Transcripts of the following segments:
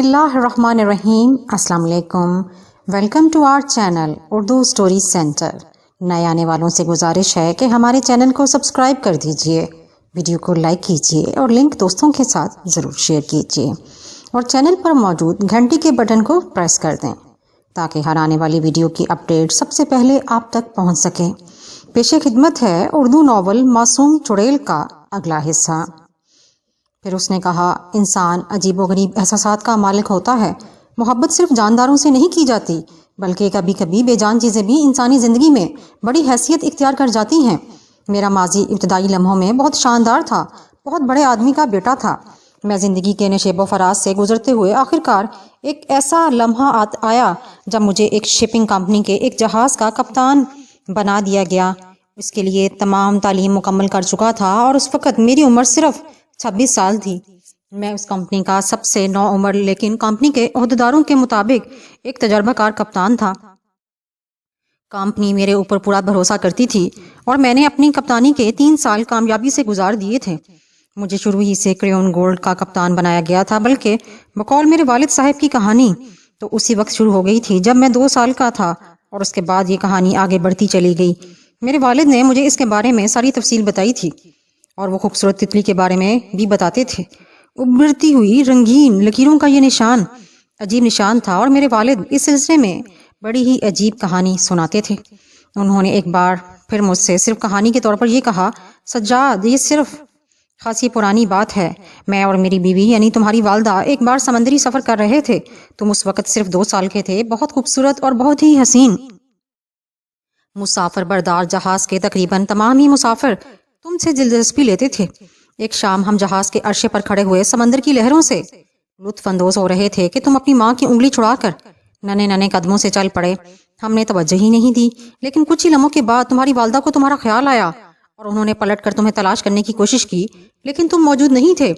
اللہ الرحمن الرحیم۔ السلام علیکم، welcome to our channel Urdu story centre. نئے آنے والوں سے گزارش ہے کہ ہمارے چینل کو سبسکرائب کر دیجئے، ویڈیو کو لائک کیجئے اور لنک دوستوں کے ساتھ ضرور شیئر کیجئے، اور چینل پر موجود گھنٹی کے بٹن کو پریس کر دیں تاکہ ہر آنے والی ویڈیو کی اپڈیٹ سب سے پہلے آپ تک پہنچ سکے۔ پیش خدمت ہے اردو ناول معصوم چڑیل کا اگلا حصہ۔ پھر اس نے کہا، انسان عجیب و غریب احساسات کا مالک ہوتا ہے۔ محبت صرف جانداروں سے نہیں کی جاتی، بلکہ کبھی کبھی بے جان چیزیں بھی انسانی زندگی میں بڑی حیثیت اختیار کر جاتی ہیں۔ میرا ماضی ابتدائی لمحوں میں بہت شاندار تھا، بہت بڑے آدمی کا بیٹا تھا۔ میں زندگی کے نشیب و فراز سے گزرتے ہوئے آخرکار ایک ایسا لمحہ آیا جب مجھے ایک شپنگ کمپنی کے ایک جہاز کا کپتان بنا دیا گیا۔ اس کے لیے تمام تعلیم مکمل کر چکا تھا اور اس وقت میری عمر صرف 26 سال تھی۔ میں اس کمپنی کا سب سے نو عمر لیکن کمپنی کے عہدیداروں کے مطابق ایک تجربہ کار کپتان تھا۔ کمپنی میرے اوپر پورا بھروسہ کرتی تھی اور میں نے اپنی کپتانی کے 3 سال کامیابی سے گزار دیے تھے۔ مجھے شروع ہی سے کریون گولڈ کا کپتان بنایا گیا تھا، بلکہ بقول میرے والد صاحب کی کہانی تو اسی وقت شروع ہو گئی تھی جب میں 2 سال کا تھا، اور اس کے بعد یہ کہانی آگے بڑھتی چلی گئی۔ میرے والد نے مجھے اس کے بارے میں ساری تفصیل بتائی تھی، اور وہ خوبصورت تتلی کے بارے میں بھی بتاتے تھے۔ ابھرتی ہوئی رنگین لکیروں کا یہ نشان عجیب نشان تھا، اور میرے والد اس سلسلے میں بڑی ہی عجیب کہانی سناتے تھے۔ انہوں نے ایک بار پھر مجھ سے صرف کہانی کے طور پر یہ کہا، سجاد، یہ صرف خاصی پرانی بات ہے۔ میں اور میری بیوی یعنی تمہاری والدہ ایک بار سمندری سفر کر رہے تھے۔ تم اس وقت صرف 2 سال کے تھے، بہت خوبصورت اور بہت ہی حسین۔ مسافر بردار جہاز کے تقریباً تمام ہی مسافر تم سے دلچسپی لیتے تھے۔ ایک شام ہم جہاز کے عرشے پر کھڑے ہوئے سمندر کی لہروں سے لطف اندوز ہو رہے تھے کہ تم اپنی ماں کی انگلی چھڑا کر ننے ننے قدموں سے چل پڑے۔ ہم نے توجہ ہی نہیں دی، لیکن کچھ ہی لمحوں کے بعد تمہاری والدہ کو تمہارا خیال آیا اور انہوں نے پلٹ کر تمہیں تلاش کرنے کی کوشش کی، لیکن تم موجود نہیں تھے۔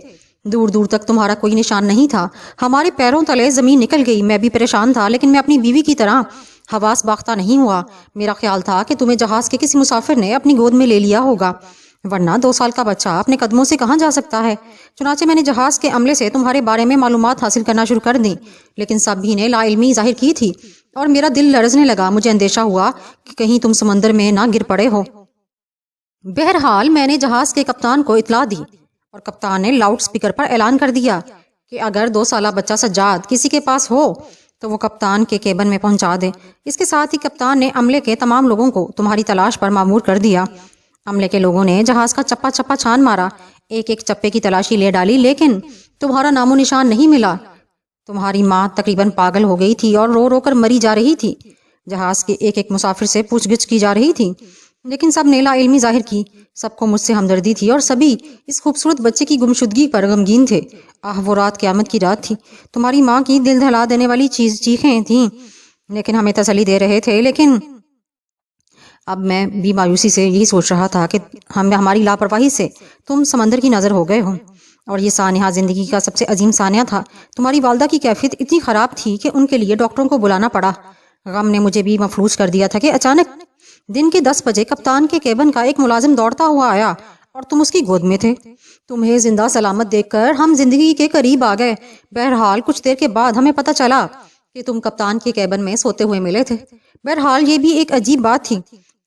دور دور تک تمہارا کوئی نشان نہیں تھا۔ ہمارے پیروں تلے زمین نکل گئی۔ میں بھی پریشان تھا، لیکن میں اپنی بیوی کی طرح حواس باختہ نہیں ہوا۔ میرا خیال تھا کہ تمہیں جہاز کے کسی مسافر نے اپنی گود میں لے لیا ہوگا، ورنہ 2 سال کا بچہ اپنے قدموں سے کہاں جا سکتا ہے۔ چنانچہ میں نے جہاز کے عملے سے تمہارے بارے میں معلومات حاصل کرنا شروع کر دی، لیکن سبھی نے لا علمی ظاہر کی تھی اور میرا دل لرزنے لگا۔ مجھے اندیشہ ہوا کہ کہیں تم سمندر میں نہ گر پڑے ہو۔ بہرحال میں نے جہاز کے کپتان کو اطلاع دی، اور کپتان نے لاؤڈ سپیکر پر اعلان کر دیا کہ اگر 2 سالہ بچہ سجاد کسی کے پاس ہو تو وہ کپتان کے کیبن میں پہنچا دے۔ اس کے ساتھ ہی کپتان نے عملے کے تمام لوگوں کو تمہاری تلاش پر مامور کر دیا۔ عملے کے لوگوں نے جہاز کا چپا چپا چھان مارا، ایک ایک چپے کی تلاشی لے ڈالی، لیکن تمہارا نام و نشان نہیں ملا۔ تمہاری ماں تقریباً پاگل ہو گئی تھی اور رو رو کر مری جا رہی تھی۔ جہاز کے ایک ایک مسافر سے پوچھ گچھ کی جا رہی تھی، لیکن سب نے لا علمی ظاہر کی۔ سب کو مجھ سے ہمدردی تھی اور سبھی اس خوبصورت بچے کی گمشدگی پر غمگین تھے۔ وہ رات قیامت کی رات تھی۔ تمہاری ماں کی دل دہلا دینے والی چیخیں تھیں، لیکن ہمیں تسلی دے رہے تھے۔ لیکن اب میں بھی مایوسی سے یہی سوچ رہا تھا کہ ہماری لاپرواہی سے تم سمندر کی نظر ہو گئے ہو، اور یہ سانحہ زندگی کا سب سے عظیم سانحہ تھا۔ تمہاری والدہ کی کیفیت اتنی خراب تھی کہ ان کے لیے ڈاکٹروں کو بلانا پڑا۔ غم نے مجھے بھی مفلوج کر دیا تھا کہ اچانک دن کے 10 بجے کپتان کے کیبن کا ایک ملازم دوڑتا ہوا آیا اور تم اس کی گود میں تھے۔ تمہیں زندہ سلامت دیکھ کر ہم زندگی کے قریب آ گئے۔ بہرحال کچھ دیر کے بعد ہمیں پتہ چلا کہ تم کپتان کے کیبن میں سوتے ہوئے ملے تھے۔ بہرحال یہ بھی ایک عجیب بات تھی۔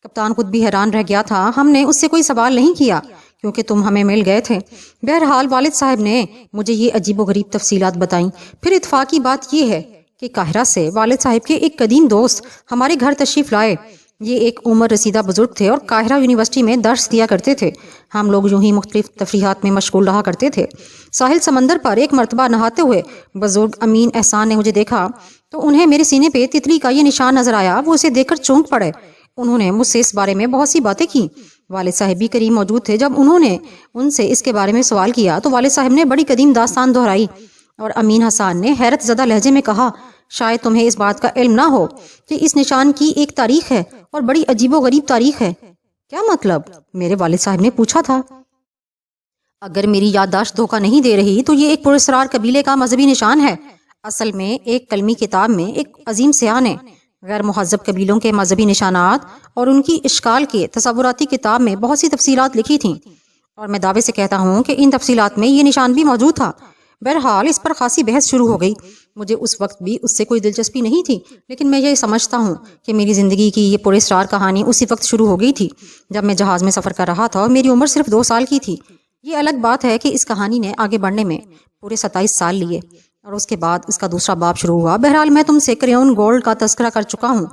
کپتان خود بھی حیران رہ گیا تھا۔ ہم نے اس سے کوئی سوال نہیں کیا کیونکہ تم ہمیں مل گئے تھے۔ بہرحال والد صاحب نے مجھے یہ عجیب و غریب تفصیلات بتائیں۔ پھر اتفاقی بات یہ ہے کہ قاہرہ سے والد صاحب کے ایک قدیم دوست ہمارے گھر تشریف لائے۔ یہ ایک عمر رسیدہ بزرگ تھے اور قاہرہ یونیورسٹی میں درس دیا کرتے تھے۔ ہم لوگ یوں ہی مختلف تفریحات میں مشغول رہا کرتے تھے۔ ساحل سمندر پر ایک مرتبہ نہاتے ہوئے بزرگ امین احسان نے مجھے دیکھا تو انہیں میرے سینے پہ تتلی کا یہ نشان نظر آیا۔ وہ اسے دیکھ کر چونک پڑے۔ انہوں نے مجھ سے اس بارے میں بہت سی باتیں کی۔ والد صاحب بھی قریب موجود تھے۔ جب انہوں نے ان سے اس کے بارے میں سوال کیا تو والد صاحب نے بڑی قدیم داستان دہرائی، اور امین حسان نے حیرت زدہ لہجے میں کہا، شاید تمہیں اس بات کا علم نہ ہو کہ اس نشان کی ایک تاریخ ہے، اور بڑی عجیب و غریب تاریخ ہے۔ کیا مطلب؟ میرے والد صاحب نے پوچھا تھا۔ اگر میری یادداشت دھوکہ نہیں دے رہی تو یہ ایک پراسرار قبیلے کا مذہبی نشان ہے۔ اصل میں ایک کلمی کتاب میں ایک عظیم سیاح نے غیر مہذب قبیلوں کے مذہبی نشانات اور ان کی اشکال کے تصوراتی کتاب میں بہت سی تفصیلات لکھی تھیں، اور میں دعوے سے کہتا ہوں کہ ان تفصیلات میں یہ نشان بھی موجود تھا۔ بہرحال اس پر خاصی بحث شروع ہو گئی۔ مجھے اس وقت بھی اس سے کوئی دلچسپی نہیں تھی، لیکن میں یہ سمجھتا ہوں کہ میری زندگی کی یہ پراسرار کہانی اسی وقت شروع ہو گئی تھی جب میں جہاز میں سفر کر رہا تھا اور میری عمر صرف 2 سال کی تھی۔ یہ الگ بات ہے کہ اس کہانی نے آگے بڑھنے میں پورے 27 سال لیے اور اس کے بعد اس کا دوسرا باب شروع ہوا۔ بہرحال میں تم سے کریون گولڈ کا تذکرہ کر چکا ہوں۔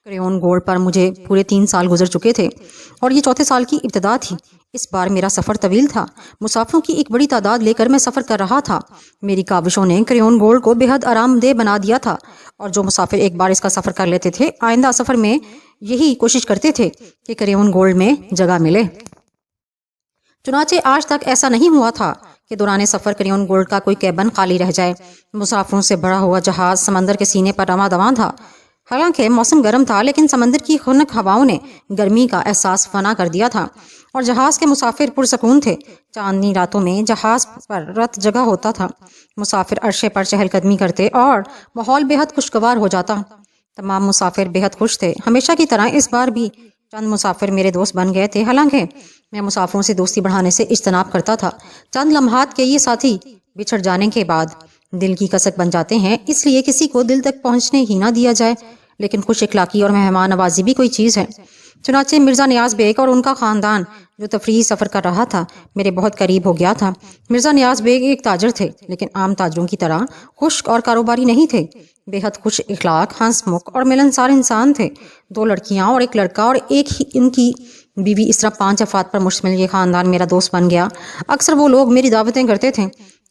کریون گولڈ پر مجھے پورے 3 سال گزر چکے تھے اور یہ چوتھے سال کی ابتدا تھی۔ اس بار میرا سفر طویل تھا۔ مسافروں کی ایک بڑی تعداد لے کر میں سفر کر رہا تھا۔ میری کاوشوں نے کریون گولڈ کو بے حد آرام دہ بنا دیا تھا اور جو مسافر ایک بار اس کا سفر کر لیتے تھے آئندہ سفر میں یہی کوشش کرتے تھے کہ کریون گولڈ میں جگہ ملے۔ چنانچہ آج تک ایسا نہیں ہوا تھا کہ دوران سفر کریون گولڈ کا کوئی کیبن خالی رہ جائے۔ مسافروں سے بھرا ہوا جہاز سمندر کے سینے پر رواں دواں تھا۔ حالانکہ موسم گرم تھا، لیکن سمندر کی خنک ہواؤں نے گرمی کا احساس فنا کر دیا تھا اور جہاز کے مسافر پرسکون تھے۔ چاندنی راتوں میں جہاز پر رت جگہ ہوتا تھا، مسافر عرشے پر چہل قدمی کرتے اور ماحول بے حد خوشگوار ہو جاتا۔ تمام مسافر بے حد خوش تھے۔ ہمیشہ کی طرح اس بار بھی چند مسافر میرے دوست بن گئے تھے، حالانکہ میں مسافروں سے دوستی بڑھانے سے اجتناب کرتا تھا۔ چند لمحات کے یہ ساتھی بچھڑ جانے کے بعد دل کی کسک بن جاتے ہیں، اس لیے کسی کو دل تک پہنچنے ہی نہ دیا جائے، لیکن خوش اخلاقی اور مہمان نوازی بھی کوئی چیز ہے۔ چنانچہ مرزا نیاز بیگ اور ان کا خاندان جو تفریحی سفر کر رہا تھا میرے بہت قریب ہو گیا تھا۔ مرزا نیاز بیگ ایک تاجر تھے، لیکن عام تاجروں کی طرح خشک اور کاروباری نہیں تھے۔ بے حد خوش اخلاق، ہنس مکھ اور ملنسار انسان تھے۔ 2 لڑکیاں اور 1 لڑکا اور ایک ہی ان کی بیوی، اس طرح 5 افراد پر مشتمل یہ خاندان میرا دوست بن گیا۔ اکثر وہ لوگ میری دعوتیں کرتے تھے،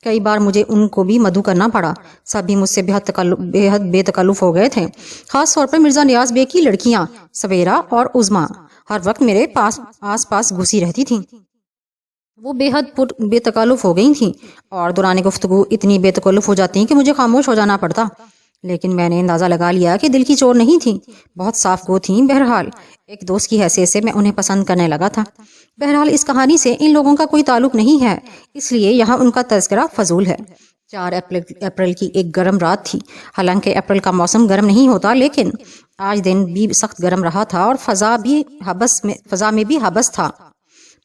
کئی بار مجھے ان کو بھی مدعو کرنا پڑا۔ سبھی مجھ سے بے حد بے تکلف ہو گئے تھے، خاص طور پر مرزا نیاز بیگ کی لڑکیاں سویرا اور عظما ہر وقت میرے آس پاس گھسی رہتی تھیں۔ وہ بے حد بے تکلف ہو گئی تھیں اور دوران گفتگو اتنی بے تکلف ہو جاتی کہ مجھے خاموش ہو جانا پڑتا، لیکن میں نے اندازہ لگا لیا کہ دل کی چور نہیں تھیں، بہت صاف گو تھیں۔ بہرحال ایک دوست کی حیثیت سے میں انہیں پسند کرنے لگا تھا۔ بہرحال اس کہانی سے ان لوگوں کا کوئی تعلق نہیں ہے، اس لیے یہاں ان کا تذکرہ فضول ہے۔ 4 اپریل کی ایک گرم رات تھی۔ حالانکہ اپریل کا موسم گرم نہیں ہوتا، لیکن آج دن بھی سخت گرم رہا تھا اور فضا میں بھی حبس تھا۔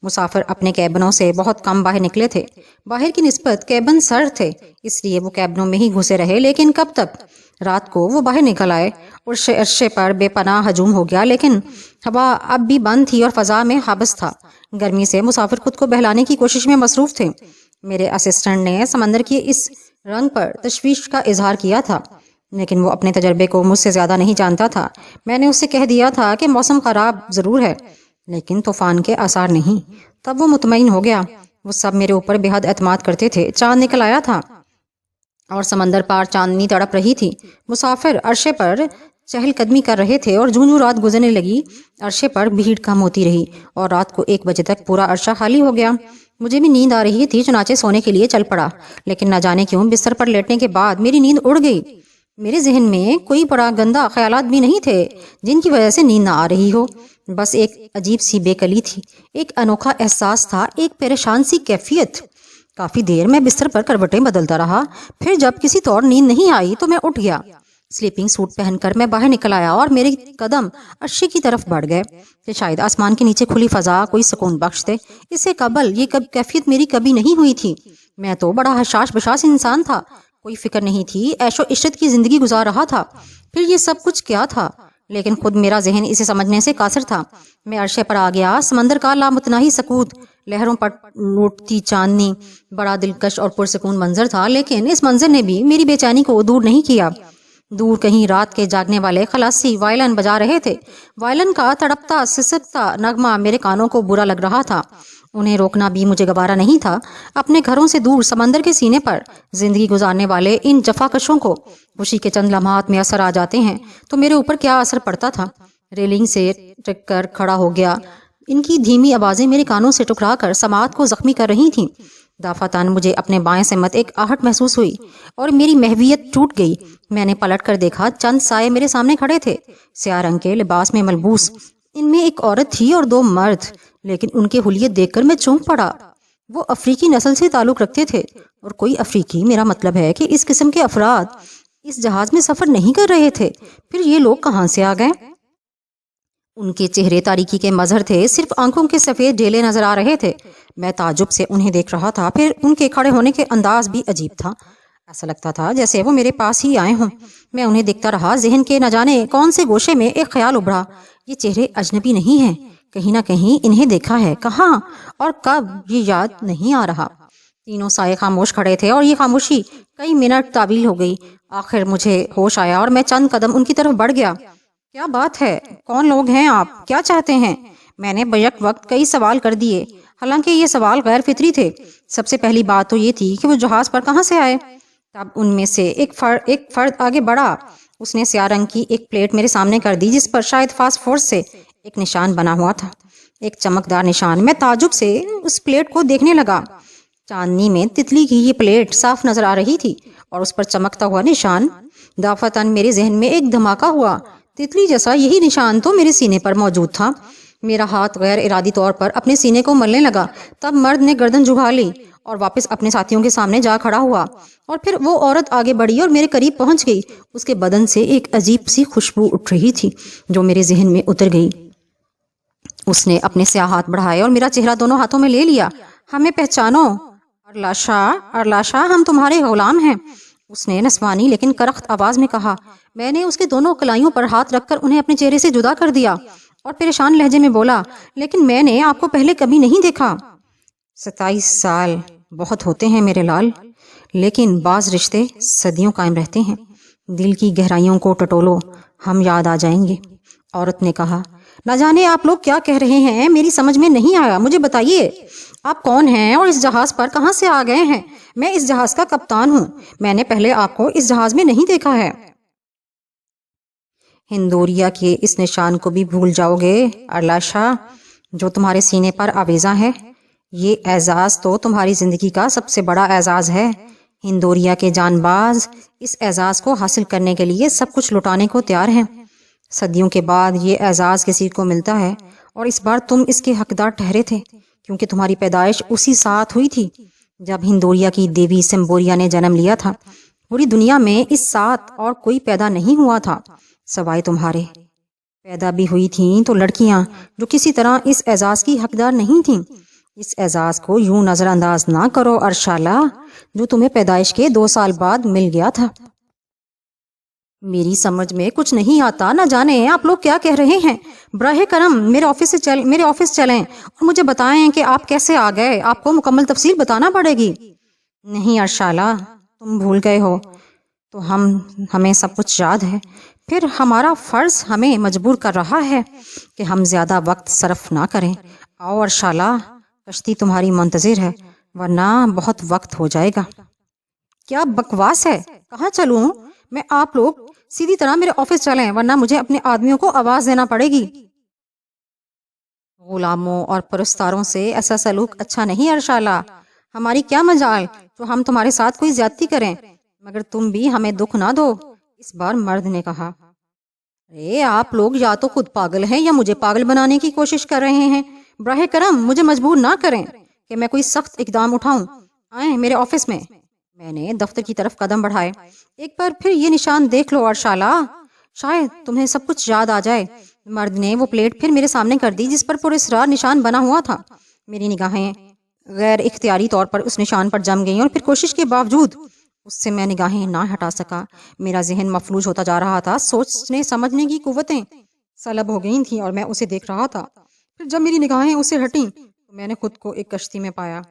مسافر اپنے کیبنوں سے بہت کم باہر نکلے تھے۔ باہر کی نسبت کیبن سرد تھے، اس لیے وہ کیبنوں میں ہی گھسے رہے، لیکن کب تک؟ رات کو وہ باہر نکل آئے۔ عرصے پر بے پناہ ہجوم ہو گیا، لیکن ہوا اب بھی بند تھی اور فضا میں حبس تھا۔ گرمی سے مسافر خود کو بہلانے کی کوشش میں مصروف تھے۔ میرے اسسٹنٹ نے سمندر کی اس رنگ پر تشویش کا اظہار کیا تھا، لیکن وہ اپنے تجربے کو مجھ سے زیادہ نہیں جانتا تھا۔ میں نے اس سے کہہ دیا تھا کہ موسم خراب ضرور ہے، لیکن طوفان کے آثار نہیں۔ تب وہ مطمئن ہو گیا۔ وہ سب میرے اوپر بے حد اعتماد کرتے تھے۔ چاند نکل آیا تھا اور سمندر پار چاندنی تڑپ رہی تھی۔ مسافر عرشے پر چہل قدمی کر رہے تھے اور جوں رات گزرنے لگی عرشے پر بھیڑ کم ہوتی رہی اور رات کو 1 بجے تک پورا عرشہ خالی ہو گیا۔ مجھے بھی نیند آ رہی تھی، چنانچہ سونے کے لیے چل پڑا، لیکن نہ جانے کیوں بستر پر لیٹنے کے بعد میری نیند اڑ گئی۔ میرے ذہن میں کوئی بڑا گندا خیالات بھی نہیں تھے جن کی وجہ سے نیند نہ آ رہی ہو، بس ایک عجیب سی بے کلی تھی، ایک انوکھا احساس تھا، ایک پریشان سی کیفیت۔ کافی دیر میں بستر پر کروٹیں بدلتا رہا، پھر جب کسی طور نیند نہیں آئی تو میں اٹھ گیا۔ سلیپنگ سوٹ پہن کر میں باہر نکل آیا اور میرے قدم عرشے کی طرف بڑھ گئے کہ شاید آسمان کے نیچے کھلی فضا کوئی سکون بخش دے۔ اس سے قبل یہ کیفیت میری کبھی نہیں ہوئی تھی۔ میں تو بڑا حشاش بشاش انسان تھا، کوئی فکر نہیں تھی، عیش و عشرت کی زندگی گزار رہا تھا۔ پھر یہ سب کچھ کیا تھا؟ لیکن خود میرا ذہن اسے سمجھنے سے قاصر تھا۔ میں عرشے پر آ گیا۔ سمندر کا لامتناہی سکوت، لہروں پر لوٹتی چاندنی، بڑا دلکش اور پرسکون منظر تھا، لیکن اس منظر نے بھی میری بے چینی کو دور نہیں کیا۔ دور کہیں رات کے جاگنے والے خلاصی وائلن بجا رہے تھے۔ وائلن کا تڑپتا سسکتا نغمہ میرے کانوں کو برا لگ رہا تھا۔ انہیں روکنا بھی مجھے گوارا نہیں تھا۔ اپنے گھروں سے دور سمندر کے سینے پر زندگی گزارنے والے ان جفاکشوں کو خوشی کے چند لمحات میں اثر آ جاتے ہیں تو میرے اوپر کیا اثر پڑتا تھا۔ ریلنگ سے ٹک کر کھڑا ہو گیا۔ ان کی دھیمی آوازیں میرے کانوں سے ٹکرا کر سماعت کو زخمی کر رہی تھیں۔ دفعتاً مجھے اپنے بائیں سمت ایک آہٹ محسوس ہوئی اور میری محویت ٹوٹ گئی۔ میں نے پلٹ کر دیکھا، چند سائے میرے سامنے کھڑے تھے، سیاہ رنگ کے لباس میں ملبوس۔ ان میں ایک عورت تھی اور 2 مرد، لیکن ان کے حلیے دیکھ کر میں چونک پڑا۔ وہ افریقی نسل سے تعلق رکھتے تھے، اور کوئی افریقی، میرا مطلب ہے کہ اس قسم کے افراد اس جہاز میں سفر نہیں کر رہے تھے۔ پھر یہ لوگ کہاں سے آ گئے؟ ان کے چہرے تاریکی کے مظہر تھے، صرف آنکھوں کے سفید ڈھیلے نظر آ رہے تھے۔ میں تعجب سے انہیں دیکھ رہا تھا، پھر ان کے کھڑے ہونے کے انداز بھی عجیب تھا، ایسا لگتا تھا جیسے وہ میرے پاس ہی آئے ہوں۔ میں انہیں دیکھتا رہا، ذہن کے نہ جانے کون سے گوشے میں ایک خیال ابھرا، یہ چہرے اجنبی نہیں ہیں، کہیں نہ کہیں انہیں دیکھا ہے، کہاں اور کب یہ یاد نہیں آ رہا۔ تینوں سائے خاموش کھڑے تھے اور یہ خاموشی کئی منٹ طویل ہو گئی۔ آخر مجھے ہوش آیا اور میں چند قدم ان کی طرف بڑھ گیا۔ کیا بات ہے؟ کون لوگ ہیں آپ؟ کیا چاہتے ہیں؟ میں نے بیک وقت کئی سوال کر دیے، حالانکہ یہ سوال غیر فطری تھے۔ سب سے پہلی بات تو یہ تھی کہ وہ جہاز پر کہاں سے آئے؟ تب ان میں سے ایک فرد آگے بڑھا، اس نے سیاہ رنگ کی ایک پلیٹ میرے سامنے کر دی جس پر شاید فاسٹ فورس سے ایک نشان بنا ہوا تھا، ایک چمکدار نشان۔ میں تعجب سے اس پلیٹ کو دیکھنے لگا۔ چاندنی میں تتلی کی یہ پلیٹ صاف نظر آ رہی تھی اور اس پر چمکتا ہوا نشان۔ دفعتاً میرے ذہن میں ایک دھماکہ ہوا، تتلی جیسا یہی نشان تو میرے سینے پر موجود تھا۔ میرا ہاتھ غیر ارادی طور پر اپنے سینے کو ملنے لگا۔ تب مرد نے گردن جھکا لی اور واپس اپنے ساتھیوں کے سامنے جا کھڑا ہوا، اور پھر وہ عورت آگے بڑھی اور میرے قریب پہنچ گئی۔ اس کے بدن سے ایک عجیب سی خوشبو اٹھ رہی تھی جو میرے ذہن میں اتر گئی۔ اس نے اپنے سیاہ ہاتھ بڑھائے اور میرا چہرہ دونوں ہاتھوں میں لے لیا۔ ہمیں پہچانو، ارلاشا، ہم تمہارے غلام ہیں، اس نے نسوانی لیکن کرخت آواز میں کہا۔ میں نے اس کے دونوں کلائیوں پر ہاتھ رکھ کر انہیں اپنے چہرے سے جدا کر دیا اور پریشان لہجے میں بولا، لیکن میں نے آپ کو پہلے کبھی نہیں دیکھا۔ 27 سال بہت ہوتے ہیں میرے لال، لیکن بعض رشتے صدیوں قائم رہتے ہیں۔ دل کی گہرائیوں کو ٹٹولو، ہم یاد آ جائیں گے، عورت نے کہا۔ نہ جانے آپ لوگ کیا کہہ رہے ہیں، میری سمجھ میں نہیں آیا۔ مجھے بتائیے آپ کون ہیں اور اس جہاز پر کہاں سے آ گئے ہیں؟ میں اس جہاز کا کپتان ہوں، میں نے پہلے آپ کو اس جہاز میں نہیں دیکھا ہے۔ ہندوریا کے اس نشان کو بھی بھول جاؤ گے ارلاشا، جو تمہارے سینے پر آویزاں ہے؟ یہ اعزاز تو تمہاری زندگی کا سب سے بڑا اعزاز ہے۔ ہندوریا کے جان باز اس اعزاز کو حاصل کرنے کے لیے سب کچھ لٹانے کو تیار ہیں۔ صدیوں کے بعد یہ اعزاز کسی کو ملتا ہے، اور اس بار تم اس کے حقدار ٹھہرے تھے، کیونکہ تمہاری پیدائش اسی ساتھ ہوئی تھی جب ہندوریا کی دیوی سمبوریا نے جنم لیا تھا۔ پوری دنیا میں اس ساتھ اور کوئی پیدا نہیں ہوا تھا سوائے تمہارے۔ پیدا بھی ہوئی تھیں تو لڑکیاں جو کسی طرح اس اعزاز کی حقدار نہیں تھیں۔ اس اعزاز کو یوں نظر انداز نہ کرو ارشالہ، جو تمہیں پیدائش کے 2 سال بعد مل گیا تھا۔ میری سمجھ میں کچھ نہیں آتا، نہ جانے آپ لوگ کیا کہہ رہے ہیں۔ براہ کرم میرے آفس چلیں اور مجھے بتائیں کہ آپ کیسے آ گئے۔ آپ کو مکمل تفصیل بتانا پڑے گی۔ نہیں ارشالہ، تم بھول گئے ہو تو ہمیں سب کچھ یاد ہے، پھر ہمارا فرض ہمیں مجبور کر رہا ہے کہ ہم زیادہ وقت صرف نہ کریں۔ آؤ ارشالہ، کشتی تمہاری منتظر ہے، ورنہ بہت وقت ہو جائے گا۔ کیا بکواس ہے، کہاں چلوں میں؟ آپ لوگ سیدھی طرح میرے آفس چلیں، ورنہ مجھے اپنے آدمیوں کو آواز دینا پڑے گی۔ غلاموں اور پرستاروں سے ایسا سلوک اچھا نہیں ارشالہ، ہماری کیا مجال تو ہم تمہارے ساتھ کوئی زیادتی کریں، مگر تم بھی ہمیں دکھ نہ دو، اس بار مرد نے کہا۔ ارے آپ لوگ یا تو خود پاگل ہیں یا مجھے پاگل بنانے کی کوشش کر رہے ہیں۔ براہ کرم مجھے مجبور نہ کریں کہ میں کوئی سخت اقدام اٹھاؤں۔ آئیں میرے آفس میں۔ میں نے دفتر کی طرف قدم بڑھائے۔ ایک بار پھر یہ نشان دیکھ لو ارشالہ، شاید تمہیں سب کچھ یاد آ جائے۔ مرد نے وہ پلیٹ پھر میرے سامنے کر دی جس پر پراسرار نشان بنا ہوا تھا۔ میری نگاہیں غیر اختیاری طور پر اس نشان پر جم گئیں، اور پھر کوشش کے باوجود اس سے میں نگاہیں نہ ہٹا سکا۔ میرا ذہن مفلوج ہوتا جا رہا تھا، سوچنے سمجھنے کی قوتیں سلب ہو گئی تھیں اور میں اسے دیکھ رہا تھا۔ پھر جب میری نگاہیں اسے ہٹیں تو میں نے خود کو ایک کشتی میں پایا،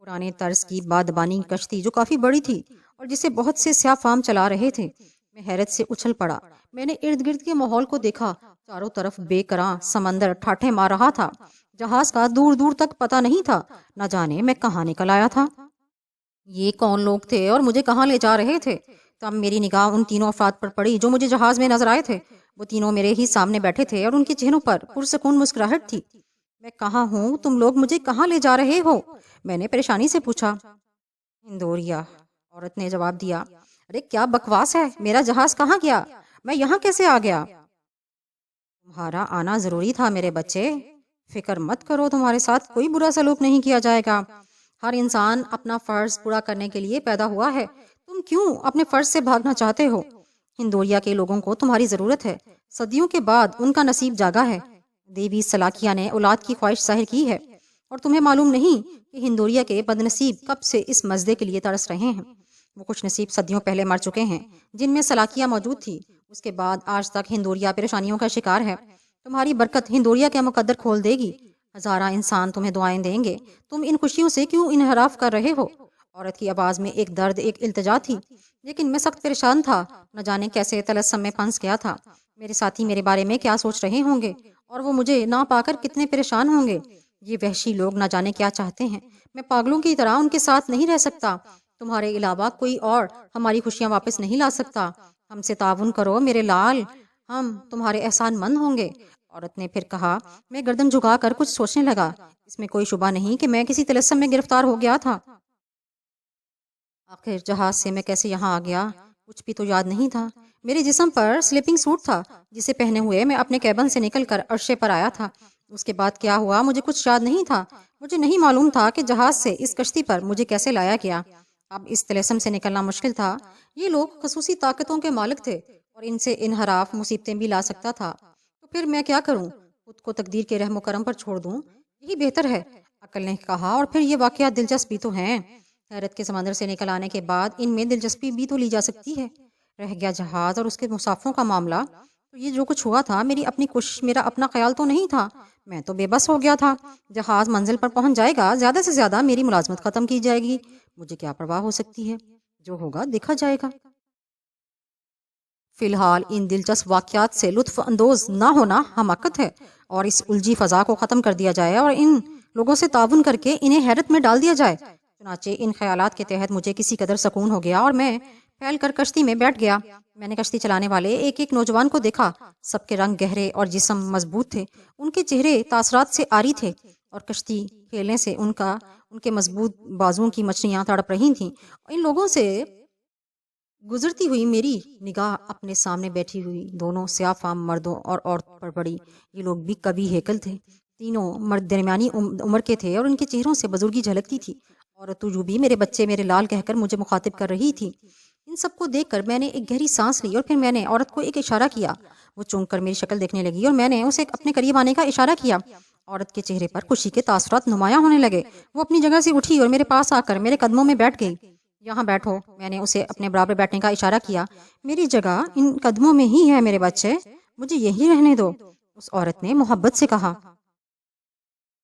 پرانے طرز کی بادبانی کشتی جو کافی بڑی تھی اور جسے بہت سے سیاہ فام چلا رہے تھے۔ میں حیرت سے اچھل پڑا۔ میں نے ارد گرد کے ماحول کو دیکھا، چاروں طرف بے کراں سمندر ٹھاٹھے مار رہا تھا۔ جہاز کا دور دور تک پتہ نہیں تھا، نہ جانے میں کہاں نکل آیا تھا۔ یہ کون لوگ تھے اور مجھے کہاں لے جا رہے تھے؟ تب میری نگاہ ان تینوں افراد پر پڑی جو مجھے جہاز میں نظر آئے تھے۔ وہ تینوں میرے ہی سامنے بیٹھے تھے اور ان کے چہروں پر پرسکون مسکراہٹ تھی۔ میں کہاں ہوں؟ تم لوگ مجھے کہاں لے جا رہے ہو؟ میں نے پریشانی سے پوچھا۔ ہندوریا، عورت نے جواب دیا۔ ارے کیا بکواس ہے، میرا جہاز کہاں گیا؟ میں یہاں کیسے آ گیا؟ تمہارا آنا ضروری تھا میرے بچے، فکر مت کرو، تمہارے ساتھ کوئی برا سلوک نہیں کیا جائے گا۔ ہر انسان اپنا فرض پورا کرنے کے لیے پیدا ہوا ہے، تم کیوں اپنے فرض سے بھاگنا چاہتے ہو؟ ہندوریا کے لوگوں کو تمہاری ضرورت ہے، صدیوں کے بعد ان کا نصیب جاگا ہے۔ دیوی سلاکیا نے اولاد کی خواہش ظاہر کی ہے، اور تمہیں معلوم نہیں کہ ہندوریا کے بدنصیب کب سے اس مزدے کے لیے ترس رہے ہیں۔ وہ خوش نصیب صدیوں پہلے مر چکے ہیں جن میں سلاکیہ موجود تھی، اس کے بعد آج تک ہندوریا پریشانیوں کا شکار ہے۔ تمہاری برکت ہندوریا کے مقدر کھول دے گی، ہزارہ انسان تمہیں دعائیں دیں گے۔ تم ان خوشیوں سے کیوں انحراف کر رہے ہو؟ عورت کی آواز میں ایک درد، ایک التجا تھی۔ لیکن میں سخت پریشان تھا، نہ جانے کیسے طلسم میں پھنس گیا تھا۔ میرے ساتھی میرے بارے میں کیا سوچ رہے ہوں گے، اور وہ مجھے نہ پا کر کتنے پریشان ہوں گے۔ یہ وحشی لوگ نہ جانے کیا چاہتے ہیں، میں پاگلوں کی طرح ان کے ساتھ نہیں رہ سکتا۔ تمہارے علاوہ کوئی اور ہماری خوشیاں واپس نہیں لا سکتا۔ ہم سے تعاون کرو میرے لال، ہم تمہارے احسان مند ہوں گے۔ عورت نے پھر کہا۔ میں گردن جھکا کر کچھ سوچنے لگا۔ اس میں کوئی شبہ نہیں کہ میں کسی طلسم میں گرفتار ہو گیا تھا۔ آخر جہاز سے میں کیسے یہاں آ گیا؟ کچھ بھی تو یاد نہیں تھا۔ میرے جسم پر سلیپنگ سوٹ تھا جسے پہنے ہوئے میں اپنے کیبن سے نکل کر عرشے پر آیا تھا۔ اس کے بعد کیا ہوا مجھے کچھ یاد نہیں تھا۔ مجھے نہیں معلوم تھا کہ جہاز سے اس کشتی پر مجھے کیسے لایا گیا۔ اب اس طلسم سے نکلنا مشکل تھا۔ یہ لوگ خصوصی طاقتوں کے مالک تھے اور ان سے انحراف مصیبتیں بھی لا سکتا تھا۔ تو پھر میں کیا کروں؟ خود کو تقدیر کے رحم و کرم پر چھوڑ دوں؟ یہی بہتر ہے، عقل نے کہا۔ اور پھر یہ واقعات دلچسپ بھی تو ہیں۔ حیرت کے سمندر سے نکل آنے کے بعد ان میں دلچسپی بھی تو لی جا سکتی ہے۔ رہ گیا جہاز اور اس کے مسافروں کا معاملہ، تو یہ جو کچھ ہوا تھا میری اپنی کوشش، میرا اپنا خیال تو نہیں تھا۔ میں تو بے بس ہو گیا تھا۔ جہاز منزل پر پہنچ جائے گا، زیادہ سے زیادہ میری ملازمت ختم کی جائے گی، مجھے کیا پرواہ ہو سکتی ہے؟ جو ہوگا دیکھا جائے گا۔ فی الحال ان دلچسپ واقعات سے لطف اندوز نہ ہونا حماقت ہے، اور اس الجھی فضا کو ختم کر دیا جائے اور ان لوگوں سے تعاون کر کے انہیں حیرت میں ڈال دیا جائے۔ چنانچہ ان خیالات کے تحت مجھے کسی قدر سکون ہو گیا اور میں پھیل کر کشتی میں بیٹھ گیا۔ میں نے کشتی چلانے والے ایک ایک نوجوان کو دیکھا۔ سب کے رنگ گہرے اور جسم مضبوط تھے۔ ان کے چہرے تاثرات سے عاری تھے اور کشتی کھیلنے سے ان کے مضبوط بازوؤں کی مچھلیاں تڑپ رہی تھیں۔ ان لوگوں سے گزرتی ہوئی میری نگاہ اپنے سامنے بیٹھی ہوئی دونوں سیاہ فام مردوں اور عورت پر پڑی۔ یہ لوگ بھی کبھی ہیکل تھے۔ تینوں مرد درمیانی عمر کے تھے اور ان کے چہروں سے بزرگی جھلکتی تھی۔ عورت تو بھی میرے بچے، میرے لال کہہ کر مجھے مخاطب کر رہی تھی۔ ان سب کو دیکھ کر میں نے ایک گہری سانس لی اور پھر میں نے عورت کو ایک اشارہ کیا۔ وہ چونک کر میری شکل دیکھنے لگی اور میں نے اسے اپنے قریب آنے کا اشارہ کیا۔ عورت کے چہرے پر خوشی کے تاثرات نمایاں ہونے لگے۔ وہ اپنی جگہ سے اٹھی اور میرے پاس آ کر میرے قدموں میں بیٹھ گئی۔ یہاں بیٹھو، میں نے اسے اپنے برابر بیٹھنے کا اشارہ کیا۔ میری جگہ ان قدموں میں ہی ہے میرے بچے، مجھے یہی رہنے دو، اس عورت نے محبت سے کہا۔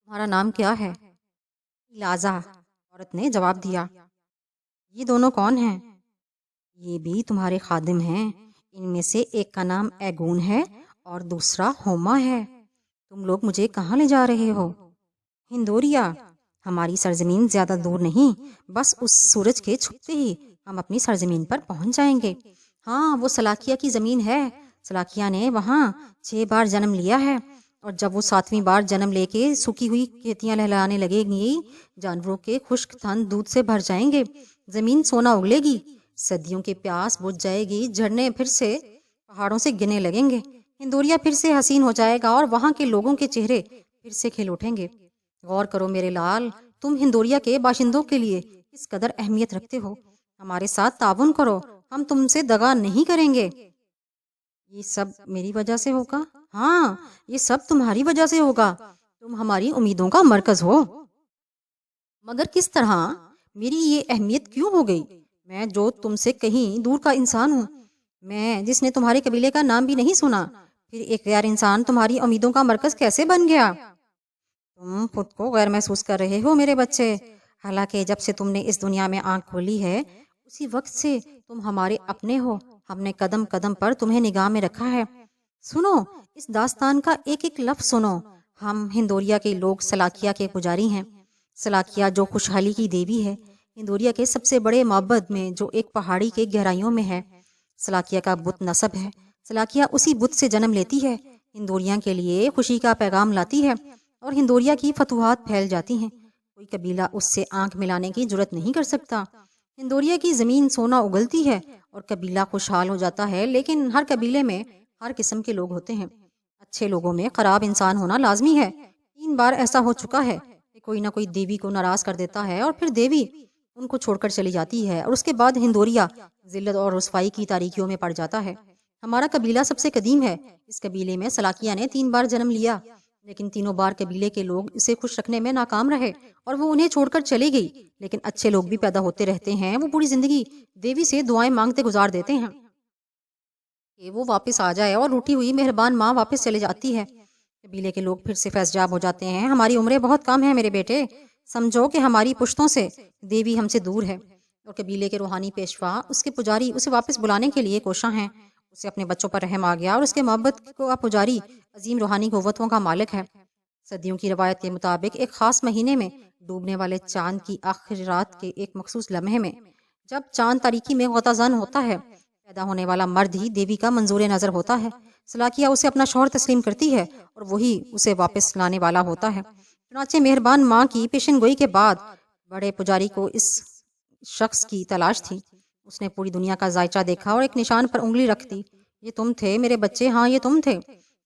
تمہارا نام کیا ہے؟ لازا، عورت نے جواب دیا۔ یہ دونوں کون ہیں؟ یہ بھی تمہارے خادم ہیں۔ ان میں سے ایک کا نام ایگون ہے اور دوسرا ہوما ہے۔ تم لوگ مجھے کہاں لے جا رہے ہو؟ ہندوریا۔ ہماری سرزمین زیادہ دور نہیں، بس اس سورج کے چھپتے ہی ہم اپنی سرزمین پر پہنچ جائیں گے۔ ہاں، وہ سلاکیہ کی زمین ہے۔ سلاکیہ نے وہاں 6 بار جنم لیا ہے، اور جب وہ 7ویں بار جنم لے کے سوکھی ہوئی کھیتیاں لہلانے لگے گی، جانوروں کے خشک تھن دودھ سے بھر جائیں گے، زمین سونا اگلے گی، صدیوں کی پیاس بجھ جائے گی، جھرنے پھر سے پہاڑوں سے گرنے لگیں گے، ہندوریا پھر سے حسین ہو جائے گا اور وہاں کے لوگوں کے چہرے پھر سے کھل اٹھیں گے۔ غور کرو میرے لال، تم ہندوریا کے باشندوں کے لیے اس قدر اہمیت رکھتے ہو، ہمارے ساتھ تعاون کرو، ہم تم سے دغا نہیں کریں گے۔ یہ سب میری وجہ سے ہوگا؟ ہاں، یہ سب تمہاری وجہ سے ہوگا، تم ہماری امیدوں کا مرکز ہو۔ مگر کس طرح؟ میری یہ اہمیت کیوں ہو گئی؟ میں جو تم سے کہیں دور کا انسان ہوں، میں جس نے تمہارے قبیلے کا نام بھی نہیں سنا، پھر ایک غیر انسان تمہاری امیدوں کا مرکز کیسے بن گیا؟ تم خود کو غیر محسوس کر رہے ہو میرے بچے، حالانکہ جب سے تم نے اس دنیا میں آنکھ کھولی ہے اسی وقت سے تم ہمارے اپنے ہو۔ ہم نے قدم قدم پر تمہیں نگاہ میں رکھا ہے۔ سنو اس داستان کا ایک ایک لفظ سنو۔ ہم ہندوریا کے لوگ سلاکیہ کے پجاری ہیں۔ سلاکیہ جو خوشحالی کی دیوی ہے، ہندوریا کے سب سے بڑے معبد میں جو ایک پہاڑی کے گہرائیوں میں ہے، سلاکیہ کا بت نصب ہے۔ سلاکیہ اسی بت سے جنم لیتی ہے، ہندوریا کے لیے خوشی کا پیغام لاتی ہے اور ہندوریا کی فتوحات پھیل جاتی ہیں۔ کوئی قبیلہ اس سے آنکھ ملانے کی جرت نہیں کر سکتا۔ ہندوریا کی زمین سونا اگلتی ہے اور قبیلہ خوشحال ہو جاتا ہے، لیکن ہر قبیلے میں ہر قسم کے لوگ ہوتے ہیں۔ اچھے لوگوں میں خراب انسان ہونا لازمی ہے۔ 3 بار ایسا ہو چکا ہے کہ کوئی نہ کوئی دیوی کو ناراض کر دیتا ہے اور پھر دیوی ان کو چھوڑ کر چلی جاتی ہے، اور اس کے بعد ہندوریا ذلت اور رسوائی کی تاریکیوں میں پڑ جاتا ہے۔ ہمارا قبیلہ سب سے قدیم ہے۔ اس قبیلے میں سلاکیہ نے 3 بار جنم لیا۔ لیکن تینوں بار قبیلے کے لوگ اسے خوش رکھنے میں ناکام رہے اور وہ انہیں چھوڑ کر چلی گئی۔ لیکن اچھے لوگ بھی پیدا ہوتے رہتے ہیں، وہ پوری زندگی دیوی سے دعائیں مانگتے گزار دیتے ہیں کہ وہ واپس آ جائے، اور روٹھی ہوئی مہربان ماں واپس چلے جاتی ہے۔ قبیلے کے لوگ پھر سے فیضیاب ہو جاتے ہیں۔ ہماری عمریں بہت کم ہیں میرے بیٹے، سمجھو کہ ہماری پشتوں سے دیوی ہم سے دور ہے، اور قبیلے کے روحانی پیشوا، اس کے پجاری اسے واپس بلانے کے لیے کوشاں ہیں۔ اسے اپنے بچوں پر رحم آ گیا، اور اس کے محبت کا پجاری عظیم روحانی قوتوں کا مالک ہے۔ صدیوں کی روایت کے مطابق ایک خاص مہینے میں ڈوبنے والے چاند کی آخری رات کے ایک مخصوص لمحے میں، جب چاند تاریکی میں غوطہ زن ہوتا ہے، پیدا ہونے والا مرد ہی دیوی کا منظور نظر ہوتا ہے۔ سلاکیہ اسے اپنا شوہر تسلیم کرتی ہے، اور وہی اسے واپس لانے والا ہوتا ہے۔ چنانچہ مہربان ماں کی پیشن گوئی کے بعد بڑے پجاری کو اس شخص کی تلاش تھی۔ اس نے پوری دنیا کا ذائچہ دیکھا اور ایک نشان پر انگلی رکھ دی۔ یہ تم تھے میرے بچے، ہاں یہ تم تھے،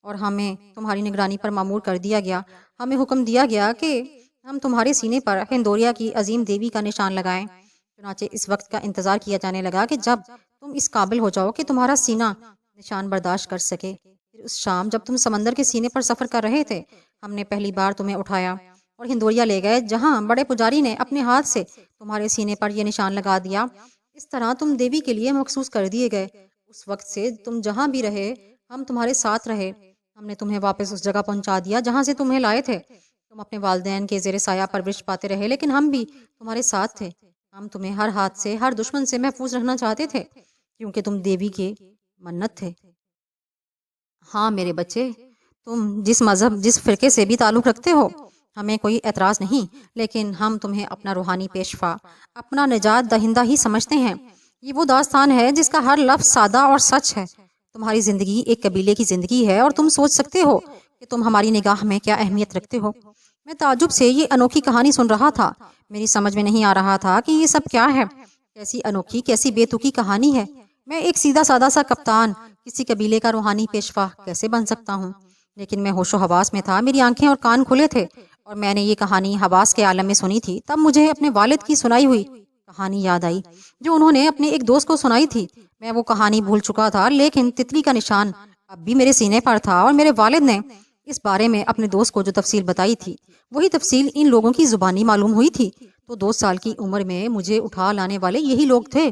اور ہمیں تمہاری نگرانی پر مامور کر دیا گیا۔ ہمیں حکم دیا گیا کہ ہم تمہارے سینے پر ہندوریا کی عظیم دیوی کا نشان لگائیں۔ چنانچہ اس وقت کا انتظار کیا جانے لگا کہ جب تم اس قابل ہو جاؤ کہ تمہارا سینہ نشان برداشت کر سکے۔ پھر اس شام جب تم سمندر کے سینے پر سفر کر رہے تھے، ہم نے پہلی بار تمہیں اٹھایا اور ہندوریا لے گئے، جہاں بڑے پجاری نے اپنے ہاتھ سے تمہارے سینے پر یہ نشان لگا دیا۔ اس طرح تم دیوی کے لیے مخصوص کر دیے گئے۔ اس وقت سے تم جہاں بھی رہے، ہم تمہارے ساتھ رہے۔ ہم نے تمہیں واپس اس جگہ پہنچا دیا جہاں سے تمہیں لائے تھے۔ تم اپنے والدین کے زیر سایہ پرورش پاتے رہے، لیکن ہم بھی تمہارے ساتھ تھے۔ ہم تمہیں ہر ہاتھ سے، ہر دشمن سے محفوظ رکھنا چاہتے تھے، کیونکہ تم دیوی کے منت تھے۔ ہاں میرے بچے، تم جس مذہب، جس فرقے سے بھی تعلق رکھتے ہو، ہمیں کوئی اعتراض نہیں، لیکن ہم تمہیں اپنا روحانی پیشوا، اپنا نجات دہندہ ہی سمجھتے ہیں۔ یہ وہ داستان ہے جس کا ہر لفظ سادہ اور سچ ہے۔ تمہاری زندگی ایک قبیلے کی زندگی ہے، اور تم سوچ سکتے ہو کہ تم ہماری نگاہ میں کیا اہمیت رکھتے ہو۔ میں تعجب سے یہ انوکھی کہانی سن رہا تھا۔ میری سمجھ میں نہیں آ رہا تھا کہ یہ سب کیا ہے، کیسی انوکھی، کیسی بے تکی کہانی ہے۔ میں ایک سیدھا سادہ سا کپتان کسی قبیلے کا روحانی پیشوا کیسے بن سکتا ہوں؟ لیکن میں ہوش و حواس میں تھا، میری آنکھیں اور کان کھلے تھے، اور میں نے یہ کہانی حواس کے عالم میں سنی تھی۔ تب مجھے اپنے والد کی سنائی ہوئی کہانی یاد آئی، جو انہوں نے اپنے ایک دوست کو سنائی تھی۔ میں وہ کہانی بھول چکا تھا، لیکن تتلی کا نشان اب بھی میرے سینے پر تھا، اور میرے والد نے اس بارے میں اپنے دوست کو جو تفصیل بتائی تھی، وہی تفصیل ان لوگوں کی زبانی معلوم ہوئی تھی۔ تو 2 سال کی عمر میں مجھے اٹھا لانے والے یہی لوگ تھے۔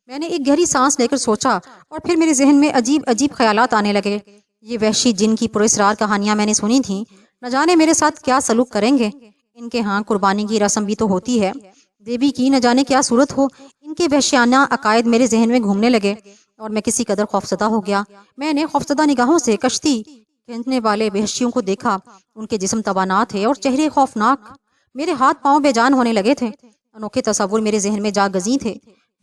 میں نے ایک گہری سانس لے کر سوچا، اور پھر میرے ذہن میں عجیب عجیب خیالات آنے لگے۔ یہ وحشی جن کی پراسرار کہانیاں میں نے سنی تھیں، نہ جانے میرے ساتھ کیا سلوک کریں گے۔ ان کے ہاں قربانی کی رسم بھی تو ہوتی ہے، دیوی کی نہ جانے کیا صورت ہو۔ ان کے وحشیانہ عقائد میرے ذہن میں گھومنے لگے، اور میں کسی قدر خوفزدہ ہو گیا۔ میں نے خوفزدہ نگاہوں سے کشتی کھینچنے والے وحشیوں کو دیکھا۔ ان کے جسم توانا تھے اور چہرے خوفناک، میرے ہاتھ پاؤں بے جان ہونے لگے تھے۔ انوکھے تصور میرے ذہن میں جا گزیں تھے۔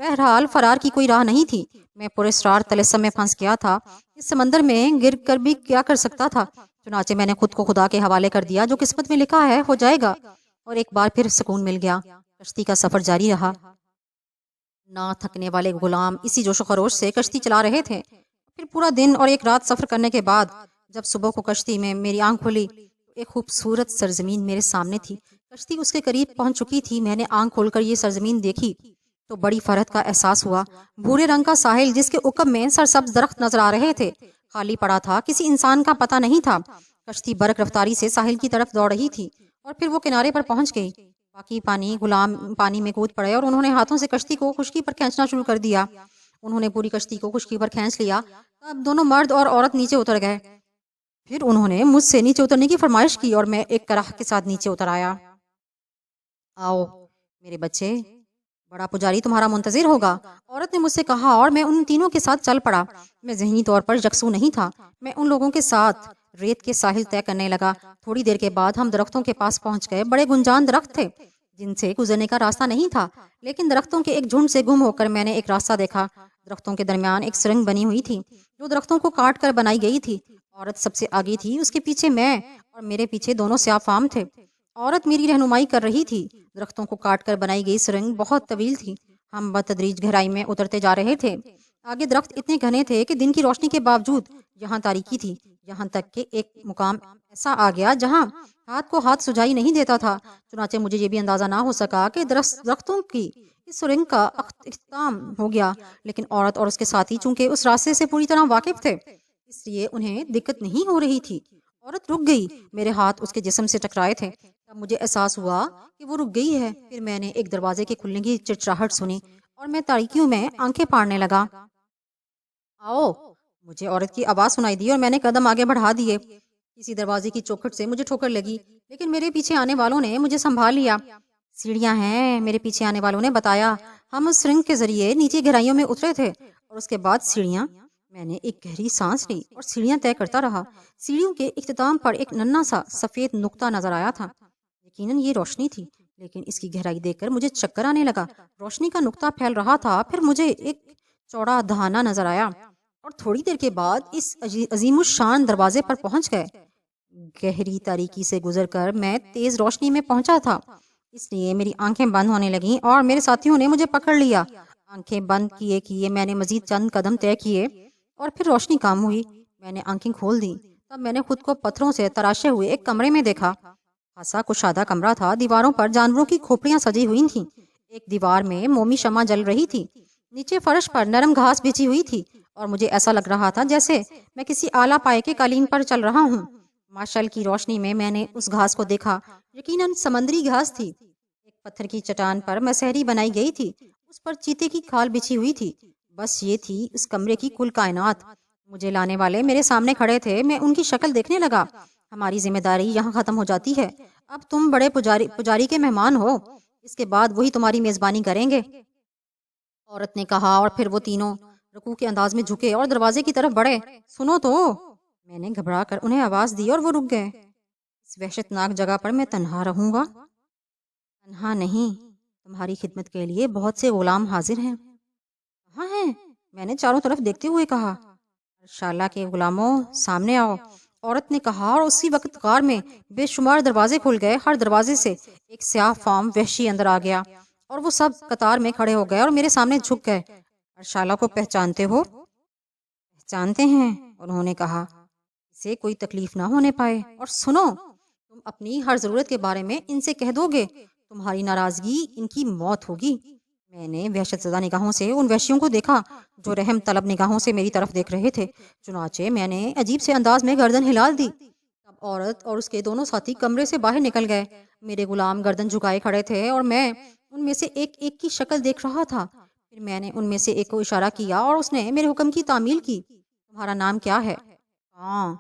بہرحال فرار کی کوئی راہ نہیں تھی۔ میں پراسرار طلسم میں پھنس گیا تھا۔ اس سمندر میں گر کر بھی کیا کر سکتا تھا؟ چنانچہ میں نے خود کو خدا کے حوالے کر دیا۔ جو قسمت میں لکھا ہے ہو جائے گا، اور ایک بار پھر سکون مل گیا۔ کشتی کا سفر جاری رہا۔ نہ تھکنے والے غلام اسی جوش و خروش سے کشتی چلا رہے تھے۔ پھر پورا دن اور ایک رات سفر کرنے کے بعد جب صبح کو کشتی میں میری آنکھ کھلی، ایک خوبصورت سرزمین میرے سامنے تھی۔ کشتی اس کے قریب پہنچ چکی تھی۔ میں نے آنکھ کھول کر یہ سرزمین دیکھی تو بڑی فرحت کا احساس ہوا۔ بھورے رنگ کا ساحل، جس کے عقب میں سرسبز درخت نظر آ رہے تھے، خالی پڑا تھا، کسی انسان کا پتہ نہیں تھا۔ کشتی برق رفتاری سے ساحل کی طرف دوڑ رہی تھی، اور پھر وہ کنارے پر پہنچ گئی۔ باقی غلام پانی میں کود پڑے، اور انہوں نے ہاتھوں سے کشتی کو خشکی پر کھینچنا شروع کر دیا۔ انہوں نے پوری کشتی کو خشکی پر کھینچ لیا۔ اب دونوں مرد اور عورت نیچے اتر گئے۔ پھر انہوں نے مجھ سے نیچے اترنے کی فرمائش کی، اور میں ایک کرہ کے ساتھ نیچے اتر آیا۔ آؤ میرے بچے، بڑا پجاری تمہارا منتظر ہوگا، عورت نے مجھ سے کہا، اور میں ان تینوں کے ساتھ چل پڑا۔ میں ذہنی طور پر یکسو نہیں تھا۔ میں ان لوگوں کے ساتھ ریت کے ساحل طے کرنے لگا۔ تھوڑی دیر کے بعد ہم درختوں کے پاس پہنچ گئے۔ بڑے گنجان درخت تھے جن سے گزرنے کا راستہ نہیں تھا، لیکن درختوں کے ایک جھنڈ سے گم ہو کر میں نے ایک راستہ دیکھا۔ درختوں کے درمیان ایک سرنگ بنی ہوئی تھی، جو درختوں کو کاٹ کر بنائی گئی تھی۔ عورت سب سے آگے تھی، اس کے پیچھے میں، اور میرے پیچھے دونوں سیاہ فام تھے۔ عورت میری رہنمائی کر رہی تھی۔ درختوں کو کاٹ کر بنائی گئی سرنگ بہت طویل تھی۔ ہم بتدریج گہرائی میں اترتے جا رہے تھے۔ آگے درخت اتنے گھنے تھے کہ دن کی روشنی کے باوجود یہاں تاریکی تھی، یہاں تک کہ ایک مقام ایسا آ گیا جہاں ہاتھ کو ہاتھ سجائی نہیں دیتا تھا۔ چنانچہ مجھے یہ بھی اندازہ نہ ہو سکا کہ درختوں کی اس سرنگ کا اختتام ہو گیا، لیکن عورت اور اس کے ساتھی چونکہ اس راستے سے پوری طرح واقف تھے، اس لیے انہیں دقت نہیں ہو رہی تھی۔ عورت رک گئی، میرے ہاتھ اس کے جسم سے ٹکرائے تھے، تب مجھے احساس ہوا کہ وہ رک گئی ہے۔ پھر میں نے ایک دروازے کے کھلنے کی چرچراہٹ سنی اور میں تاریکیوں میں آنکھیں پاڑنے لگا۔ آؤ، مجھے عورت کی آواز سنائی دی اور میں نے قدم آگے بڑھا دیے۔ کسی دروازے کی چوکھٹ سے مجھے ٹھوکر لگی، لیکن میرے پیچھے آنے والوں نے مجھے سنبھال لیا۔ سیڑھیاں ہیں، میرے پیچھے آنے والوں نے بتایا۔ ہم اس سرنگ کے ذریعے نیچے گہرائیوں میں اترے تھے اور اس کے بعد سیڑھیاں۔ میں نے ایک گہری سانس لی اور سیڑھیاں طے کرتا رہا۔ سیڑھیوں کے اختتام پر ایک ننھا سا سفید نقطہ نظر آیا تھا۔ یقیناً یہ روشنی تھی، لیکن اس کی گہرائی دیکھ کر مجھے چکر آنے لگا۔ روشنی کا نقطہ پھیل رہا تھا، پھر مجھے ایک چوڑا دہانہ نظر آیا اور تھوڑی دیر کے بعد اس عظیم الشان دروازے پر پہنچ گئے۔ گہری تاریکی سے گزر کر میں تیز روشنی میں پہنچا تھا، اس لیے میری آنکھیں بند ہونے لگیں اور میرے ساتھیوں نے مجھے پکڑ لیا۔ آنکھیں بند کیے کیے میں نے مزید چند قدم طے کیے اور پھر روشنی کم ہوئی۔ میں نے آنکھیں کھول دی، تب میں نے خود کو پتھروں سے تراشے ہوئے ایک کمرے میں دیکھا۔ خاصا کشادہ کمرہ تھا، دیواروں پر جانوروں کی کھوپڑیاں سجی ہوئی تھیں۔ ایک دیوار میں مومی شمع جل رہی تھی، نیچے فرش پر نرم گھاس بچھی ہوئی تھی اور مجھے ایسا لگ رہا تھا جیسے میں کسی اعلیٰ پائے کے قالین پر چل رہا ہوں۔ مشعل کی روشنی میں نے اس گھاس کو دیکھا، یقیناً سمندری گھاس تھی۔ ایک پتھر کی چٹان پر مسحری بنائی گئی تھی، اس پر چیتے کی کھال بچھی ہوئی تھی۔ بس یہ تھی اس کمرے کی کل کائنات۔ مجھے لانے والے میرے سامنے کھڑے تھے، میں ان کی شکل دیکھنے لگا۔ ہماری ذمہ داری یہاں ختم ہو جاتی ہے، اب تم بڑے پجاری کے مہمان ہو، اس کے بعد وہی تمہاری میزبانی کریں گے، عورت نے کہا، اور پھر وہ تینوں رکوع کے انداز میں جھکے اور دروازے کی طرف بڑھے۔ سنو تو، میں نے گھبرا کر انہیں آواز دی اور وہ رک گئے۔ اس وحشت ناک جگہ پر میں تنہا رہوں گا؟ تنہا نہیں، تمہاری خدمت کے لیے بہت سے غلام حاضر ہیں۔ کہاں ہیں؟ میں نے چاروں طرف دیکھتے ہوئے کہا۔ ارشالہ کے غلاموں، سامنے آؤ، عورت نے کہا، اور اسی وقت غار میں بے شمار دروازے کھل گئے۔ ہر دروازے سے ایک سیاہ فام وحشی اندر آ گیا اور وہ سب قطار میں کھڑے ہو گئے اور میرے سامنے جھک گئے۔ ارشالہ کو پہچانتے ہو؟ پہچانتے ہیں، انہوں نے کہا، اسے کوئی تکلیف نہ ہونے پائے۔ اور سنو، تم اپنی ہر ضرورت کے بارے میں ان سے کہہ دو گے، تمہاری ناراضگی ان کی موت ہوگی۔ میں نے وحشت زدہ نگاہوں سے ان وحشیوں کو دیکھا جو رحم طلب نگاہوں سے میری طرف دیکھ رہے تھے۔ چنانچہ میں نے عجیب سے انداز میں گردن ہلال دی۔ تب عورت اور اس کے دونوں ساتھی کمرے سے باہر نکل گئے۔ میرے غلام گردن جھکائے کھڑے تھے اور میں ان میں سے ایک ایک کی شکل دیکھ رہا تھا۔ پھر میں نے ان میں سے ایک کو اشارہ کیا اور اس نے میرے حکم کی تعمیل کی۔ تمہارا نام کیا ہے؟ کاں،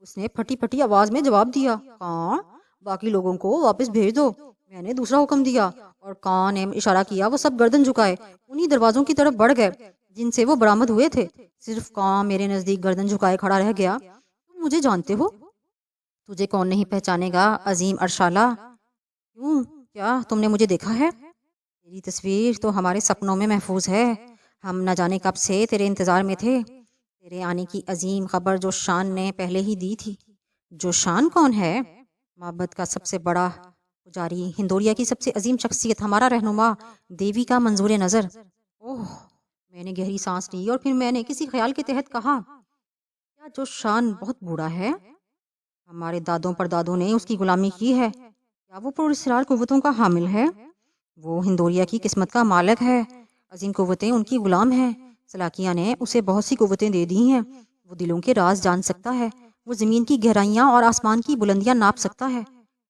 اس نے پھٹی پھٹی آواز میں جواب دیا۔ کاں، باقی لوگوں کو واپس بھیج دو۔ میں نے دوسرا حکم دیا اور کاں نے اشارہ کیا۔ وہ سب گردن جھکائے انہی دروازوں کی طرف بڑھ گئے جن سے وہ برآمد ہوئے تھے۔ صرف کاں میرے نزدیک گردن جھکائے کھڑا رہ گیا۔ تم مجھے جانتے ہو؟ تجھے کون نہیں پہچانے گا عظیم ارشالہ؟ کیوں، کیا تم نے مجھے دیکھا ہے؟ تیری تصویر تو ہمارے سپنوں میں محفوظ ہے، ہم نہ جانے کب سے تیرے انتظار میں تھے۔ تیرے آنے کی عظیم خبر جوشان نے پہلے ہی دی تھی۔ جوشان کون ہے؟ معبد کا سب سے بڑا پجاری، ہندوریا کی سب سے عظیم شخصیت، ہمارا رہنما، دیوی کا منظور نظر۔ اوہ، میں نے گہری سانس لی اور پھر میں نے کسی خیال کے تحت کہا، کیا جوشان بہت بوڑھا ہے؟ ہمارے دادوں پر دادوں نے اس کی غلامی کی ہے۔ کیا وہ پراسرار قوتوں کا حامل ہے؟ وہ ہندوریا کی قسمت کا مالک ہے، عظیم قوتیں ان کی غلام ہیں۔ سلاکیہ نے اسے بہت سی قوتیں دے دی ہیں، وہ دلوں کے راز جان سکتا ہے، وہ زمین کی گہرائیاں اور آسمان کی بلندیاں ناپ سکتا ہے،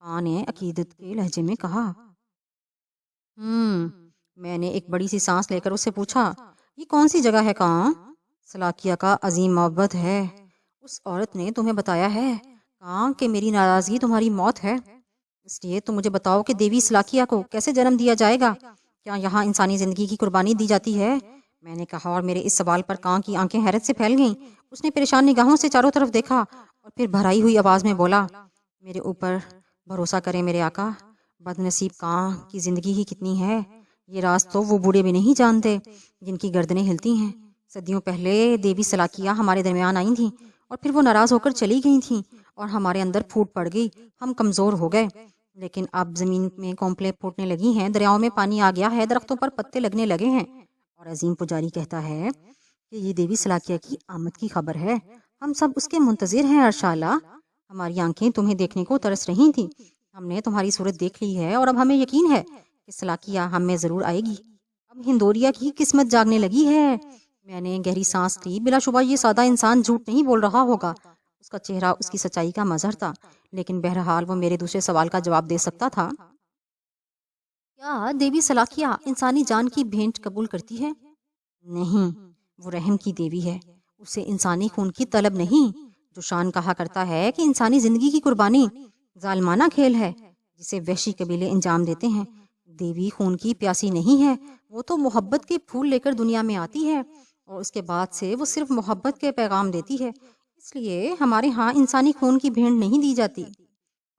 کاں نے عقیدت کے لہجے میں کہا۔ میں نے ایک بڑی سی سانس لے کر اس سے پوچھا، یہ کون سی جگہ ہے کاں؟ سلاکیہ کا عظیم معبد ہے۔ اس عورت نے تمہیں بتایا ہے کاں کہ میری ناراضگی تمہاری موت ہے؟ اس لیے تم مجھے بتاؤ کہ دیوی سلاکیہ کو کیسے جنم دیا جائے گا؟ کیا یہاں انسانی زندگی کی قربانی دی جاتی ہے؟ میں نے کہا، اور میرے اس سوال پر کاں کی آنکھیں حیرت سے پھیل گئیں۔ اس نے پریشان نگاہوں سے چاروں طرف دیکھا اور پھر بھرائی ہوئی آواز میں بولا، میرے اوپر بھروسہ کریں میرے آقا، بد نصیب کاں کی زندگی ہی کتنی ہے، یہ راز تو وہ بوڑھے بھی نہیں جانتے جن کی گردنیں ہلتی ہیں۔ صدیوں پہلے دیوی سلاکیہ ہمارے درمیان آئی تھیں اور پھر وہ ناراض ہو کر چلی گئی تھیں اور ہمارے اندر پھوٹ پڑ گئی، ہم کمزور ہو گئے۔ لیکن اب زمین میں کونپلیں پھوٹنے لگی ہیں، دریاؤں میں پانی آ گیا ہے، درختوں پر پتے لگنے لگے ہیں، اور عظیم پجاری کہتا ہے کہ یہ دیوی سلاکیہ کی آمد کی خبر ہے۔ ہم سب اس کے منتظر ہیں ارشالہ، ہماری آنکھیں تمہیں دیکھنے کو ترس رہی تھیں، ہم نے تمہاری صورت دیکھ لی ہے اور اب ہمیں یقین ہے کہ سلاکیہ ہم میں ضرور آئے گی، اب ہندوریا کی قسمت جاگنے لگی ہے۔ میں نے گہری سانس لی، بلا شبہ یہ سادہ انسان جھوٹ نہیں بول رہا ہوگا، اس کا چہرہ اس کی سچائی کا مظہر تھا، لیکن بہرحال وہ میرے دوسرے سوال کا جواب دے سکتا تھا۔ کیا دیوی سلاکیا انسانی جان کی بھینٹ قبول کرتی ہے؟ نہیں، وہ رحم کی دیوی ہے، اسے انسانی خون کی طلب نہیں۔ جو شان کہا کرتا ہے کہ انسانی زندگی کی قربانی ظالمانہ کھیل ہے جسے وحشی قبیلے انجام دیتے ہیں، دیوی خون کی پیاسی نہیں ہے، وہ تو محبت کے پھول لے کر دنیا میں آتی ہے اور اس کے بعد سے وہ صرف محبت کے پیغام دیتی ہے۔ اس لیے ہمارے ہاں انسانی خون کی بھیڑ نہیں دی جاتی۔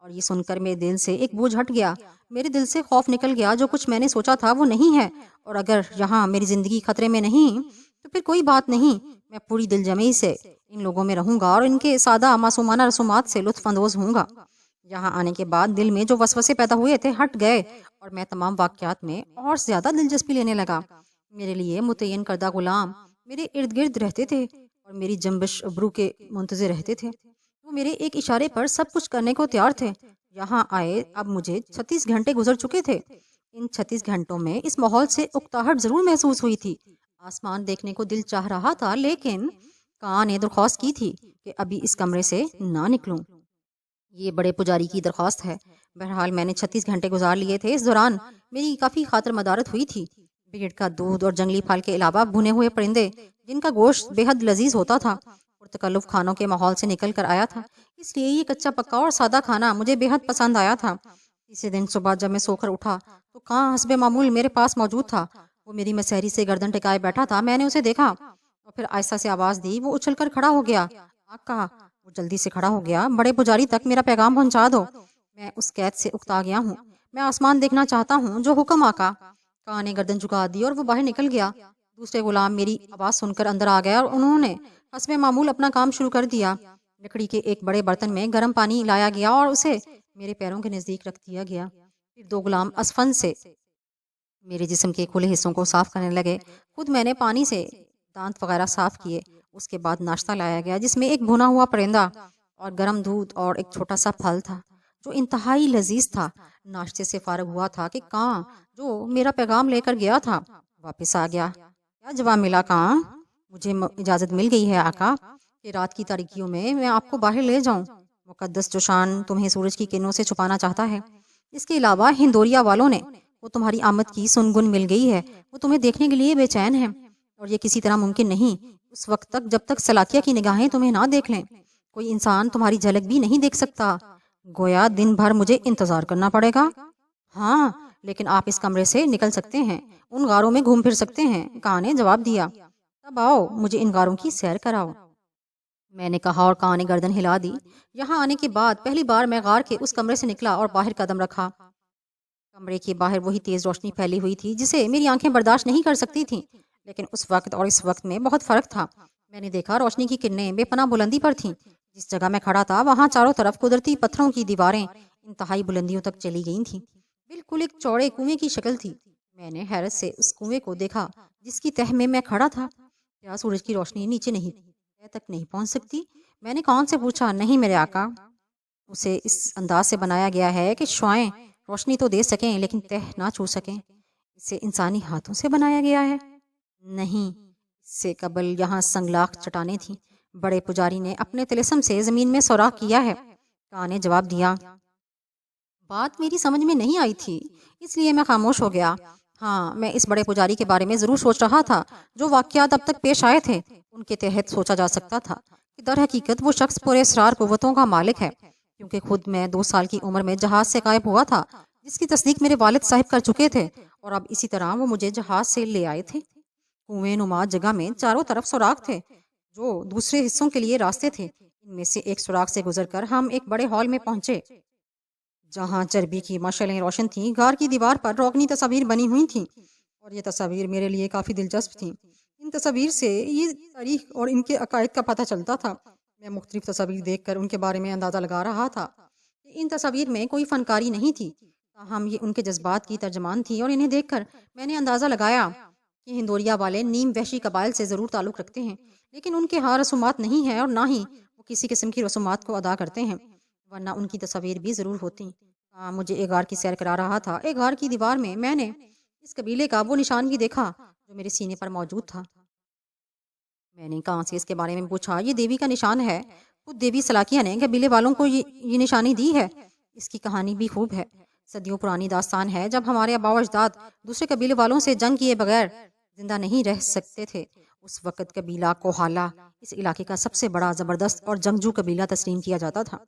اور یہ سن کر میرے دل سے ایک بوجھ ہٹ گیا، میرے دل سے خوف نکل گیا۔ جو کچھ میں نے سوچا تھا وہ نہیں ہے، اور اگر یہاں میری زندگی خطرے میں نہیں تو پھر کوئی بات نہیں، میں پوری دل جمعی سے ان لوگوں میں رہوں گا اور ان کے سادہ معصومانہ رسومات سے لطف اندوز ہوں گا۔ یہاں آنے کے بعد دل میں جو وسوسے پیدا ہوئے تھے ہٹ گئے اور میں تمام واقعات میں اور زیادہ دلچسپی لینے لگا۔ میرے لیے متعین کردہ غلام میرے ارد گرد رہتے تھے اور میری جنبش ابرو کے منتظر رہتے تھے۔ وہ میرے ایک اشارے پر سب کچھ کرنے کو تیار تھے۔ یہاں آئے اب مجھے 36 گھنٹے گزر چکے تھے۔ ان 36 گھنٹوں میں اس ماحول سے اکتاہٹ ضرور محسوس ہوئی تھی۔ آسمان دیکھنے کو دل چاہ رہا تھا، لیکن کان نے درخواست کی تھی کہ ابھی اس کمرے سے نہ نکلوں۔ یہ بڑے پجاری کی درخواست ہے۔ بہرحال میں نے 36 گھنٹے گزار لیے تھے۔ اس دوران میری کافی خاطر مدارت ہوئی تھی۔ بھیڑ کا دودھ اور جنگلی پھل کے علاوہ بھنے ہوئے پرندے جن کا گوشت بے حد لذیذ ہوتا تھا اور تکلف کھانوں کے ماحول سے نکل کر آیا تھا، اس لیے یہ کچا پکا اور سادہ کھانا مجھے بے حد پسند آیا تھا۔ تیسرے دن صبح جب میں سو کر اٹھا تو کہاں حسب معمول میرے پاس موجود تھا۔ وہ میری مسحری سے گردن ٹکائے بیٹھا تھا۔ میں نے اسے دیکھا اور پھر آہستہ سے آواز دی۔ وہ اچھل کر کھڑا ہو گیا۔ آقا، وہ جلدی سے کھڑا ہو گیا، بڑے پجاری تک میرا پیغام پہنچا دو، میں اس قید سے اکتا گیا ہوں، میں آسمان دیکھنا چاہتا ہوں۔ جو حکم آقا۔ کان نے گردن جھکا دی اور وہ باہر نکل گیا۔ دوسرے غلام میری آواز سن کر اندر آ گیا اور انہوں نے حسب معمول اپنا کام شروع کر دیا۔ لکڑی کے ایک بڑے برتن میں گرم پانی لایا گیا اور اسے میرے پیروں کے نزدیک رکھ دیا گیا۔ پھر دو غلام اسفن سے میرے جسم کے کھلے حصوں کو صاف کرنے لگے۔ خود میں نے پانی سے دانت وغیرہ صاف کیے۔ اس کے بعد ناشتہ لایا گیا جس میں ایک بھنا ہوا پرندہ اور گرم دودھ اور ایک چھوٹا سا پھل تھا جو انتہائی لذیذ تھا۔ ناشتے سے فارغ ہوا تھا کہ کاں جو میرا پیغام لے کر گیا تھا واپس آ گیا۔ کیا جواب ملا کاں؟ مجھے اجازت مل گئی ہے آقا کہ رات کی تاریکیوں میں آپ کو باہر لے جاؤں۔ مقدس جوشان تمہیں سورج کی کرنوں سے چھپانا چاہتا ہے۔ اس کے علاوہ ہندوریا والوں نے وہ تمہاری آمد کی سنگن مل گئی ہے، وہ تمہیں دیکھنے کے لیے بے چین ہے اور یہ کسی طرح ممکن نہیں اس وقت تک جب تک سلاکیا کی نگاہیں تمہیں نہ دیکھ لیں۔ کوئی انسان تمہاری جھلک بھی نہیں دیکھ سکتا، گویا دن بھر مجھے انتظار کرنا پڑے گا۔ ہاں، لیکن آپ اس کمرے سے نکل سکتے ہیں، ان غاروں میں گھوم پھر سکتے ہیں، کاں نے جواب دیا۔ تب آؤ مجھے ان غاروں کی سیر کراؤ، میں نے کہا اور کاں نے گردن ہلا دی۔ یہاں آنے کے بعد پہلی بار میں غار کے اس کمرے سے نکلا اور باہر قدم رکھا۔ کمرے کے باہر وہی تیز روشنی پھیلی ہوئی تھی جسے میری آنکھیں برداشت نہیں کر سکتی تھیں، لیکن اس وقت اور اس وقت میں بہت فرق تھا۔ میں نے دیکھا روشنی کی کرنیں بے پناہ بلندی پر تھیں۔ جس جگہ میں کھڑا تھا وہاں چاروں طرف قدرتی پتھروں کی دیواریں انتہائی بلندیوں تک چلی گئی تھیں، بالکل ایک چوڑے کنویں کی شکل تھی۔ میں نے حیرت سے اس کنویں کو دیکھا جس کی تہ میں کھڑا تھا۔ کیا سورج کی روشنی نیچے نہیں تہ تک نہیں پہنچ سکتی؟ میں نے کان سے پوچھا۔ نہیں میرے آقا، اسے اس انداز سے بنایا گیا ہے کہ شعائیں روشنی تو دے سکیں لیکن تہ نہ چھو سکیں۔ اسے انسانی ہاتھوں سے بنایا گیا ہے؟ نہیں، اس سے قبل یہاں سنگلاخ چٹانیں تھیں، بڑے پجاری نے اپنے طلسم سے زمین میں سوراخ کیا ہے، کان نے جواب دیا۔ بات میری سمجھ میں نہیں آئی تھی، اس لیے میں خاموش ہو گیا۔ ہاں، میں اس بڑے پجاری کے بارے میں ضرور سوچ رہا تھا۔ جو واقعات اب تک پیش آئے تھے ان کے تحت سوچا جا سکتا تھا کہ در حقیقت وہ شخص پر اسرار قوتوں کا مالک ہے، کیونکہ خود میں 2 سال کی عمر میں جہاز سے غائب ہوا تھا جس کی تصدیق میرے والد صاحب کر چکے تھے، اور اب اسی طرح وہ مجھے جہاز سے لے آئے تھے۔ کنویں نما جگہ میں چاروں طرف سوراخ تھے جو دوسرے حصوں کے لیے راستے تھے۔ ان میں سے ایک سوراخ سے گزر کر ہم ایک بڑے ہال میں پہنچے جہاں چربی کی مشعلیں روشن تھیں۔ غار کی دیوار پر روغنی تصاویر بنی ہوئی تھیں اور یہ تصاویر میرے لیے کافی دلچسپ تھیں۔ ان تصاویر سے یہ تاریخ اور ان کے عقائد کا پتہ چلتا تھا۔ میں مختلف تصاویر دیکھ کر ان کے بارے میں اندازہ لگا رہا تھا کہ ان تصاویر میں کوئی فنکاری نہیں تھی، تاہم یہ ان کے جذبات کی ترجمان تھی، اور انہیں دیکھ کر میں نے اندازہ لگایا کہ ہندوریا والے نیم وحشی قبائل سے ضرور تعلق رکھتے ہیں، لیکن ان کے ہاں رسومات نہیں ہیں اور نہ ہی وہ کسی قسم کی رسومات کو ادا کرتے ہیں، ورنہ ان کی تصاویر بھی ضرور ہوتی۔ مجھے ایک غار کی سیر کرا رہا تھا۔ ایک غار کی دیوار میں نے اس قبیلے کا وہ نشان بھی دیکھا جو میرے سینے پر موجود تھا۔ میں نے کہاں سے اس کے بارے میں پوچھا۔ یہ دیوی کا نشان ہے، خود دیوی سلاکیہ نے قبیلے والوں کو یہ نشانی دی ہے۔ اس کی کہانی بھی خوب ہے۔ صدیوں پرانی داستان ہے جب ہمارے آباء و اجداد دوسرے قبیلے والوں سے جنگ کیے بغیر زندہ نہیں رہ سکتے تھے۔ اس وقت قبیلہ کوہالا اس علاقے کا سب سے بڑا، زبردست اور جنگجو قبیلہ تسلیم کیا جاتا تھا۔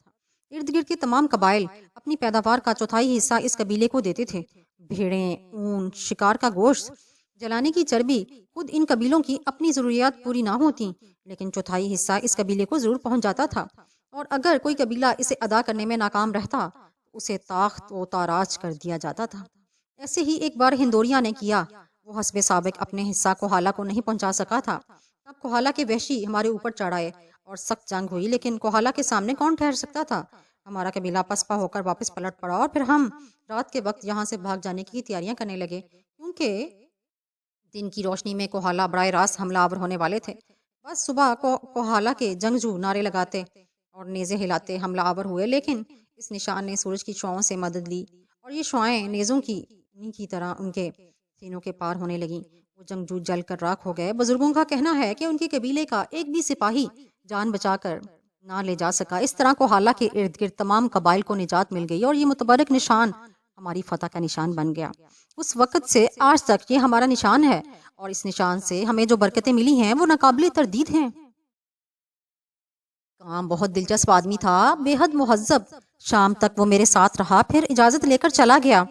ارد گرد کے تمام قبائل اپنی پیداوار کا چوتھائی حصہ اس قبیلے کو دیتے تھے۔ بھیڑیں، اون، شکار کا گوشت، جلانے کی چربی، خود ان قبیلوں کی اپنی ضروریات پوری نہ ہوتی، لیکن چوتھائی حصہ اس قبیلے کو ضرور پہنچ جاتا تھا، اور اگر کوئی قبیلہ اسے ادا کرنے میں ناکام رہتا اسے تاخت و تاراج کر دیا جاتا تھا۔ ایسے ہی ایک بار ہندوریا نے کیا۔ وہ حسب سابق اپنے حصہ کوہالا کو نہیں پہنچا سکا تھا۔ اب کوہالا کے وحشی ہمارے اوپر چڑھ آئے اور سخت جنگ ہوئی، لیکن کوہالا کے سامنے کون ٹھہر سکتا تھا؟ ہمارا قبیلہ پسپا ہو کر واپس پلٹ پڑا، اور پھر ہم رات کے وقت یہاں سے بھاگ جانے کی تیاریاں کرنے لگے، کیونکہ دن کی روشنی میں کوہالا براہ راست حملہ آور ہونے والے تھے۔ بس صبح کو کوہالا کے جنگجو نعرے لگاتے اور نیزے ہلاتے حملہ آور ہوئے، لیکن اس نشان نے سورج کی شعاؤں سے مدد لی، اور یہ شعائیں نیزوں کی طرح ان کے سینوں کے پار ہونے لگیں۔ وہ جنگجو جل کر راکھ ہو گئے۔ بزرگوں کا کہنا ہے کہ ان کے قبیلے کا ایک بھی سپاہی جان بچا کر نہ لے جا سکا۔ اس طرح کوہالا کے ارد گرد تمام قبائل کو نجات مل گئی، اور یہ متبرک نشان ہماری فتح کا نشان بن گیا۔ اس وقت سے آج تک یہ ہمارا نشان ہے، اور اس نشان سے ہمیں جو برکتیں ملی ہیں وہ ناقابل تردید ہیں۔ کام بہت دلچسپ آدمی تھا، بے حد مہذب۔ شام تک وہ میرے ساتھ رہا، پھر اجازت لے کر چلا گیا۔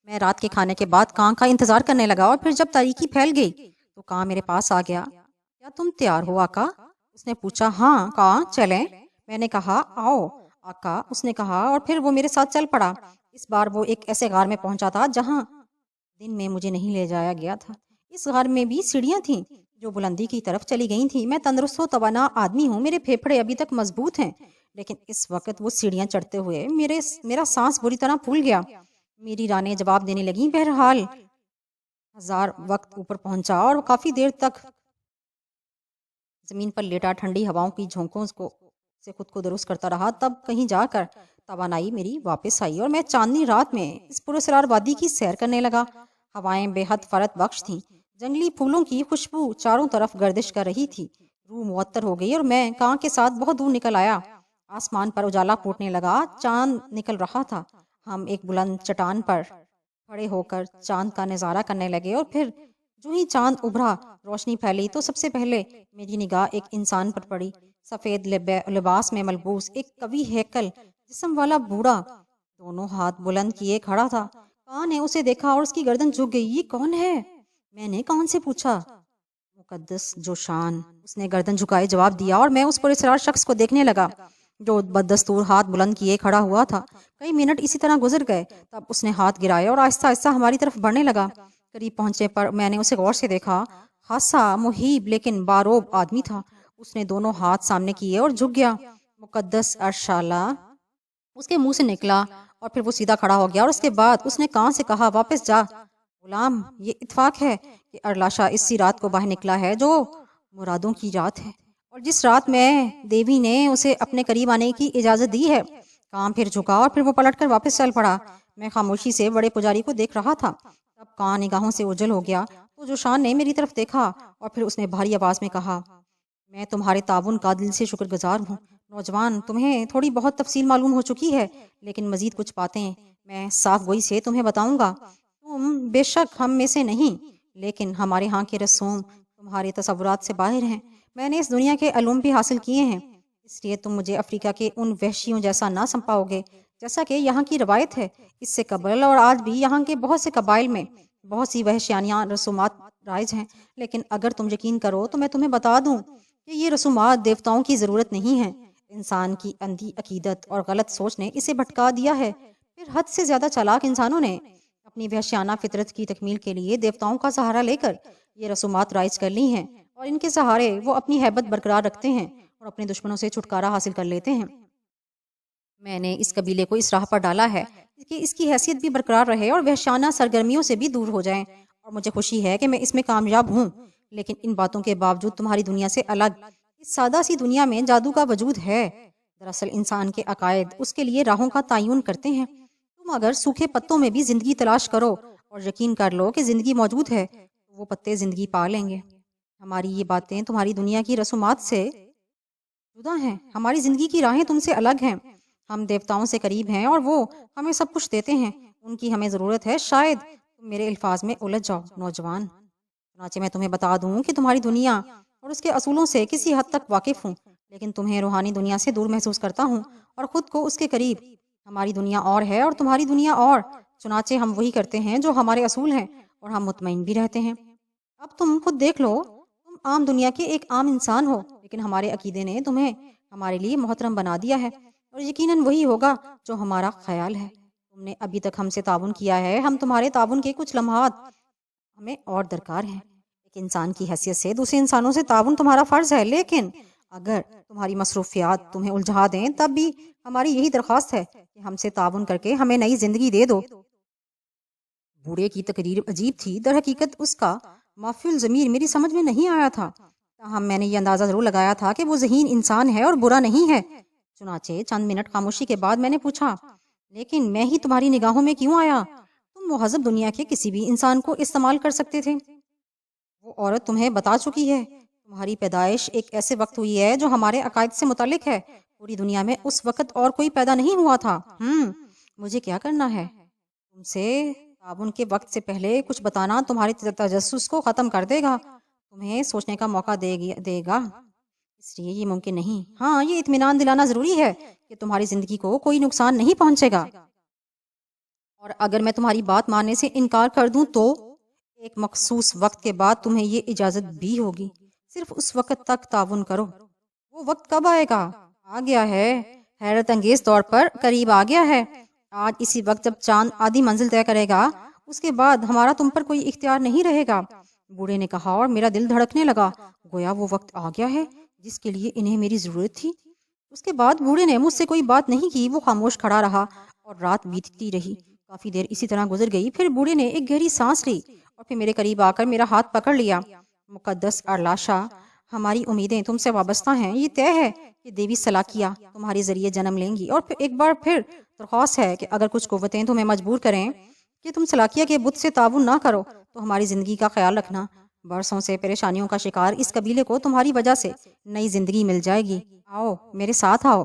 میں رات کے کھانے کے بعد کان کا انتظار کرنے لگا، اور پھر جب تاریکی پھیل گئی تو کان میرے پاس آ گیا۔ کیا تم تیار ہو آقا؟ اس نے پوچھا۔ ہاں کان، چلیں؟ میں نے کہا آؤ آقا، اس نے کہا، اور پھر وہ میرے ساتھ چل پڑا۔ اس بار وہ ایک ایسے غار میں پہنچا تھا جہاں دن میں مجھے نہیں لے جایا گیا تھا۔ اس غار میں بھی سیڑھیاں تھیں جو بلندی کی طرف چلی گئی تھیں۔ میں تندرست و توانا آدمی ہوں، میرے پھیپھڑے ابھی تک مضبوط ہیں، لیکن اس وقت وہ سیڑھیاں چڑھتے ہوئے میرا سانس بری طرح پھول گیا۔ میری رانیں جواب دینے لگیں۔ بہرحال ہزار وقت اوپر پہنچا، اور کافی دیر تک زمین پر لیٹا ٹھنڈی ہواؤں کی جھونکوں سے خود کو درست کرتا رہا۔ تب کہیں جا کر توانائی میری واپس آئی، اور میں چاندنی رات میں اس پراسرار وادی کی سیر کرنے لگا۔ ہوائیں بے حد فرت بخش تھیں، جنگلی پھولوں کی خوشبو چاروں طرف گردش کر رہی تھی۔ روح معطر ہو گئی، اور میں کان کے ساتھ بہت دور نکل آیا۔ آسمان پر اجالا پھوٹنے لگا، چاند نکل رہا تھا۔ ہم ایک بلند چٹان پر کھڑے ہو کر چاند کا نظارہ کرنے لگے، اور پھر جو ہی چاند ابھرا، روشنی پھیلی، تو سب سے پہلے میری نگاہ ایک انسان پر پڑی۔ سفید لباس میں ملبوس ایک قوی ہیکل جسم والا بوڑھا دونوں ہاتھ بلند کیے کھڑا تھا۔ کان نے اسے دیکھا اور اس کی گردن جھک گئی۔ یہ کون ہے؟ میں نے کان سے پوچھا۔ مقدس جوشان، اس نے گردن جھکائے جواب دیا، اور میں اس پراسرار شخص کو دیکھنے لگا جو بدستور ہاتھ بلند کیے کھڑا ہوا تھا۔ کئی منٹ اسی طرح گزر گئے، تب اس نے ہاتھ گرائے اور آہستہ آہستہ ہماری طرف بڑھنے لگا۔ قریب پہنچنے پر میں نے اسے غور سے دیکھا۔ خاصا مہیب لیکن باروب آدمی تھا۔ اس نے دونوں ہاتھ سامنے کیے اور جھک گیا۔ مقدس ارشالہ اس کے منہ سے نکلا، اور پھر وہ سیدھا کھڑا ہو گیا، اور اس کے بعد اس نے کان سے کہا، واپس جا غلام۔ یہ اتفاق ہے کہ ارلاشا اسی رات کو باہر نکلا ہے جو مرادوں کی رات ہے، اور جس رات میں دیوی نے اسے اپنے قریب آنے کی اجازت دی ہے۔ کان پھر جھکا، اور پھر وہ پلٹ کر واپس چل پڑا۔ میں خاموشی سے بڑے پجاری کو دیکھ رہا تھا۔ تب کان نگاہوں سے اوجھل ہو گیا تو جوشان نے میری طرف دیکھا، اور پھر اس نے بھاری آواز میں کہا، میں تمہارے تعاون کا دل سے شکر گزار ہوں نوجوان۔ تمہیں تھوڑی بہت تفصیل معلوم ہو چکی ہے، لیکن مزید کچھ باتیں میں صاف گوئی سے تمہیں بتاؤں گا۔ تم بے شک ہم میں سے نہیں، لیکن ہمارے ہاں کے رسوم تمہارے تصورات سے باہر ہیں۔ میں نے اس دنیا کے علوم بھی حاصل کیے ہیں، اس لیے تم مجھے افریقہ کے ان وحشیوں جیسا نہ سمپاؤ گے جیسا کہ یہاں کی روایت ہے۔ اس سے قبل اور آج بھی یہاں کے بہت سے قبائل میں بہت سی وحشیانہ رسومات رائج ہیں، لیکن اگر تم یقین کرو تو میں تمہیں بتا دوں کہ یہ رسومات دیوتاؤں کی ضرورت نہیں ہے۔ انسان کی اندھی عقیدت اور غلط سوچ نے اسے بھٹکا دیا ہے۔ پھر حد سے زیادہ چالاک انسانوں نے اپنی وحشیانہ فطرت کی تکمیل کے لیے دیوتاؤں کا سہارا لے کر یہ رسومات رائج کر لی ہیں، اور ان کے سہارے وہ اپنی ہیبت برقرار رکھتے ہیں اور اپنے دشمنوں سے چھٹکارا حاصل کر لیتے ہیں۔ میں نے اس قبیلے کو اس راہ پر ڈالا ہے کہ اس کی حیثیت بھی برقرار رہے اور وحشیانہ سرگرمیوں سے بھی دور ہو جائیں، اور مجھے خوشی ہے کہ میں اس میں کامیاب ہوں۔ لیکن ان باتوں کے باوجود تمہاری دنیا سے الگ اس سادہ سی دنیا میں جادو کا وجود ہے۔ دراصل انسان کے عقائد اس کے لیے راہوں کا تعین کرتے ہیں۔ تم اگر سوکھے پتوں میں بھی زندگی تلاش کرو اور یقین کر لو کہ زندگی موجود ہے، تو وہ پتے زندگی پا لیں گے۔ ہماری یہ باتیں تمہاری دنیا کی رسومات سے جدا ہیں، ہماری زندگی کی راہیں تم سے الگ ہیں، ہم دیوتاؤں سے قریب ہیں اور وہ ہمیں سب کچھ دیتے ہیں، ان کی ہمیں ضرورت ہے، شاید تم میرے الفاظ میں الجھ جاؤ نوجوان۔ چنانچہ میں تمہیں بتا دوں کہ تمہاری دنیا اور اس کے اصولوں سے کسی حد تک واقف ہوں، لیکن تمہیں روحانی دنیا سے دور محسوس کرتا ہوں اور خود کو اس کے قریب۔ ہماری دنیا اور ہے اور تمہاری دنیا اور، چنانچہ ہم وہی کرتے ہیں جو ہمارے اصول ہیں اور ہم مطمئن بھی رہتے ہیں۔ اب تم خود دیکھ لو، تم عام دنیا کے ایک عام انسان ہو، لیکن ہمارے عقیدے نے تمہیں ہمارے لیے محترم بنا دیا ہے، اور یقیناً وہی ہوگا جو ہمارا خیال ہے۔ تم نے ابھی تک ہم سے تعاون کیا ہے، ہم تمہارے تعاون کے کچھ لمحات ہمیں اور درکار ہیں۔ ایک انسان کی حیثیت سے دوسرے انسانوں سے تعاون تمہارا فرض ہے، لیکن اگر تمہاری مصروفیات تمہیں الجھا دیں تب بھی ہماری یہی درخواست ہے کہ ہم سے تعاون کر کے ہمیں نئی زندگی دے دو۔ بوڑھے کی تقریر عجیب تھی، در حقیقت اس کا مافی الضمیر میری سمجھ میں نہیں آیا تھا، تاہم میں نے یہ اندازہ ضرور لگایا تھا کہ وہ ذہین انسان ہے اور برا نہیں ہے۔ چنانچہ چند منٹ خاموشی کے بعد میں نے پوچھا، لیکن میں ہی تمہاری نگاہوں میں کیوں آیا؟ تم مہذب دنیا کے کسی بھی انسان کو استعمال کر سکتے تھے۔ وہ عورت تمہیں بتا چکی ہے، تمہاری پیدائش ایک ایسے وقت ہوئی ہے جو ہمارے عقائد سے متعلق ہے، پوری دنیا میں اس وقت اور کوئی پیدا نہیں ہوا تھا۔ مجھے کیا کرنا ہے؟ تم سے تعاون کے وقت سے پہلے کچھ بتانا تمہارے تجسس کو ختم کر دے گا، تمہیں سوچنے کا موقع دے گا، اس لیے یہ ممکن نہیں۔ ہاں، یہ اطمینان دلانا ضروری ہے کہ تمہاری زندگی کو کوئی نقصان نہیں پہنچے گا، اور اگر میں تمہاری بات ماننے سے انکار کر دوں تو ایک مخصوص وقت کے بعد تمہیں یہ اجازت بھی ہوگی، صرف اس وقت تک تعاون کرو۔ وہ وقت کب آئے گا؟ آ گیا ہے، حیرت انگیز طور پر قریب آ گیا ہے۔ آج اسی وقت جب چاند آدھی منزل طے کرے گا، اس کے بعد ہمارا تم پر کوئی اختیار نہیں رہے گا، بوڑھے نے کہا، اور میرا دل دھڑکنے لگا، گویا وہ وقت آ گیا ہے جس کے لیے انہیں میری ضرورت تھی۔ اس کے بعد بوڑھے نے مجھ سے کوئی بات نہیں کی، وہ خاموش کھڑا رہا اور رات بیتتی رہی۔ کافی دیر اسی طرح گزر گئی، پھر بوڑھے نے ایک گہری سانس لی اور پھر میرے قریب آ کر میرا ہاتھ پکڑ لیا۔ مقدس ارلاشا، ہماری امیدیں تم سے وابستہ ہیں، یہ طے ہے کہ دیوی سلاکیہ تمہارے ذریعے جنم لیں گی، اور پھر ایک بار پھر درخواست ہے کہ اگر کچھ قوتیں تمہیں مجبور کریں کہ تم سلاکیہ کے بت سے تعاون نہ کرو تو ہماری زندگی کا خیال رکھنا، برسوں سے پریشانیوں کا شکار اس قبیلے کو تمہاری وجہ سے نئی زندگی مل جائے گی۔ آؤ میرے ساتھ آؤ۔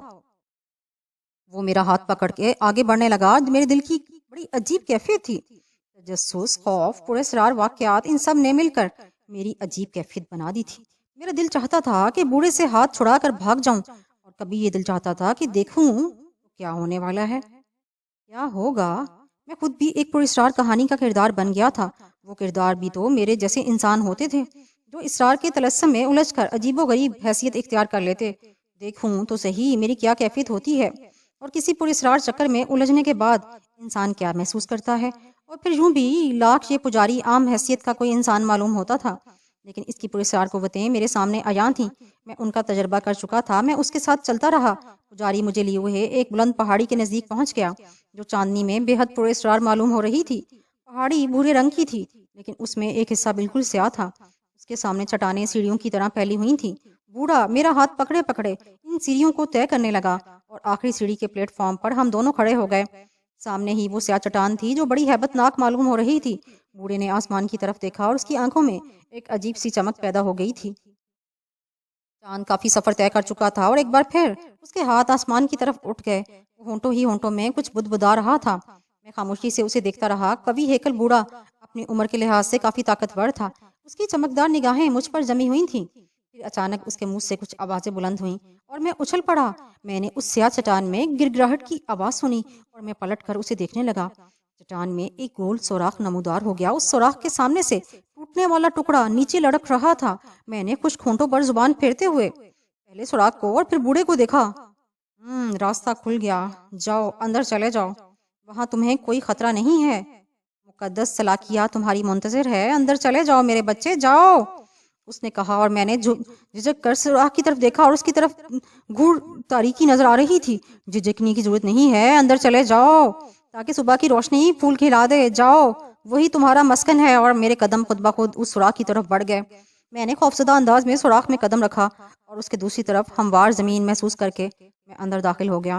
وہ میرا ہاتھ پکڑ کے آگے بڑھنے لگا۔ میرے دل کی بڑی عجیب کیفیت تھی، تجسس، خوف، پراسرار واقعات، ان سب نے مل کر میری عجیب کیفیت بنا دی تھی۔ میرا دل چاہتا تھا کہ بوڑھے سے ہاتھ چھڑا کر بھاگ جاؤں، اور کبھی یہ دل چاہتا تھا کہ دیکھوں کیا ہونے والا ہے، کیا ہوگا۔ میں خود بھی ایک پراسرار کہانی کا کردار بن گیا تھا۔ وہ کردار بھی تو میرے جیسے انسان ہوتے تھے جو اسرار کے طلسم میں الجھ کر عجیب و غریب حیثیت اختیار کر لیتے۔ دیکھوں تو صحیح میری کیا کیفیت ہوتی ہے، اور کسی پراسرار چکر میں الجھنے کے بعد انسان کیا محسوس کرتا ہے، اور پھر یوں بھی لاکھ یہ پجاری عام حیثیت کا کوئی انسان معلوم ہوتا تھا، لیکن اس کی پراسرار قوتیں میرے سامنے عیاں تھیں۔ میں ان کا تجربہ کر چکا تھا، میں اس کے ساتھ چلتا رہا۔ پجاری مجھے لیے ہوئے ایک بلند پہاڑی کے نزدیک پہنچ گیا جو چاندنی میں بے حد پراسرار معلوم ہو رہی تھی۔ پہاڑی بھورے رنگ کی تھی، لیکن اس میں ایک حصہ بالکل سیاہ تھا۔ اس کے سامنے چٹانیں سیڑھیوں کی طرح پھیلی ہوئی تھیں۔ بوڑھا میرا ہاتھ پکڑے پکڑے ان سیڑھیوں کو طے کرنے لگا، اور آخری سیڑھی کے پلیٹ فارم پر ہم دونوں کھڑے ہو گئے۔ سامنے ہی وہ سیاہ چٹان تھی جو بڑی ہیبت ناک معلوم ہو رہی تھی۔ بوڑھے نے آسمان کی طرف دیکھا اور اس کی آنکھوں میں ایک عجیب سی چمک پیدا ہو گئی تھی۔ چاند کافی سفر طے کر چکا تھا، اور ایک بار پھر اس کے ہاتھ آسمان کی طرف اٹھ گئے۔ وہ ہونٹوں ہی ہونٹوں میں کچھ بدبدا رہا تھا۔ میں خاموشی سے اسے دیکھتا رہا۔ کبھی ہیکل بوڑھا اپنی عمر کے لحاظ سے کافی طاقتور تھا، اس کی چمکدار نگاہیں مجھ پر جمی ہوئی تھیں۔ پھر اچانک اس کے منہ سے کچھ آوازیں بلند ہوئیں اور میں اچھل پڑا۔ میں نے اس سیاہ چٹان میں گڑگڑاہٹ کی آواز سنی اور میں پلٹ کر اسے دیکھنے لگا۔ چٹان میں ایک گول سوراخ نمودار ہو گیا۔ اس سوراخ کے سامنے سے ٹوٹنے والا ٹکڑا نیچے لڑک رہا تھا۔ میں نے خشک ہونٹوں پر زبان پھیرتے ہوئے پہلے سوراخ کو اور پھر بوڑھے کو دیکھا۔ راستہ کھل گیا، جاؤ اندر چلے جاؤ، وہاں تمہیں کوئی خطرہ نہیں ہے، مقدس سلاکیہ تمہاری منتظر ہے، اندر چلے جاؤ میرے بچے، جاؤ، اس نے کہا، اور میں نے جھجک کر سوراخ کی طرف دیکھا اور اس کی طرف گھور تاریکی نظر آ رہی تھی۔ جھجکنے کی ضرورت نہیں ہے، اندر چلے جاؤ تاکہ صبح کی روشنی پھول کھلا دے، جاؤ، وہی تمہارا مسکن ہے۔ اور میرے قدم خود بخود اس سوراخ کی طرف بڑھ گئے۔ میں نے خوفزدہ انداز میں سوراخ میں قدم رکھا اور اس کے دوسری طرف ہموار زمین محسوس کر کے میں اندر داخل ہو گیا۔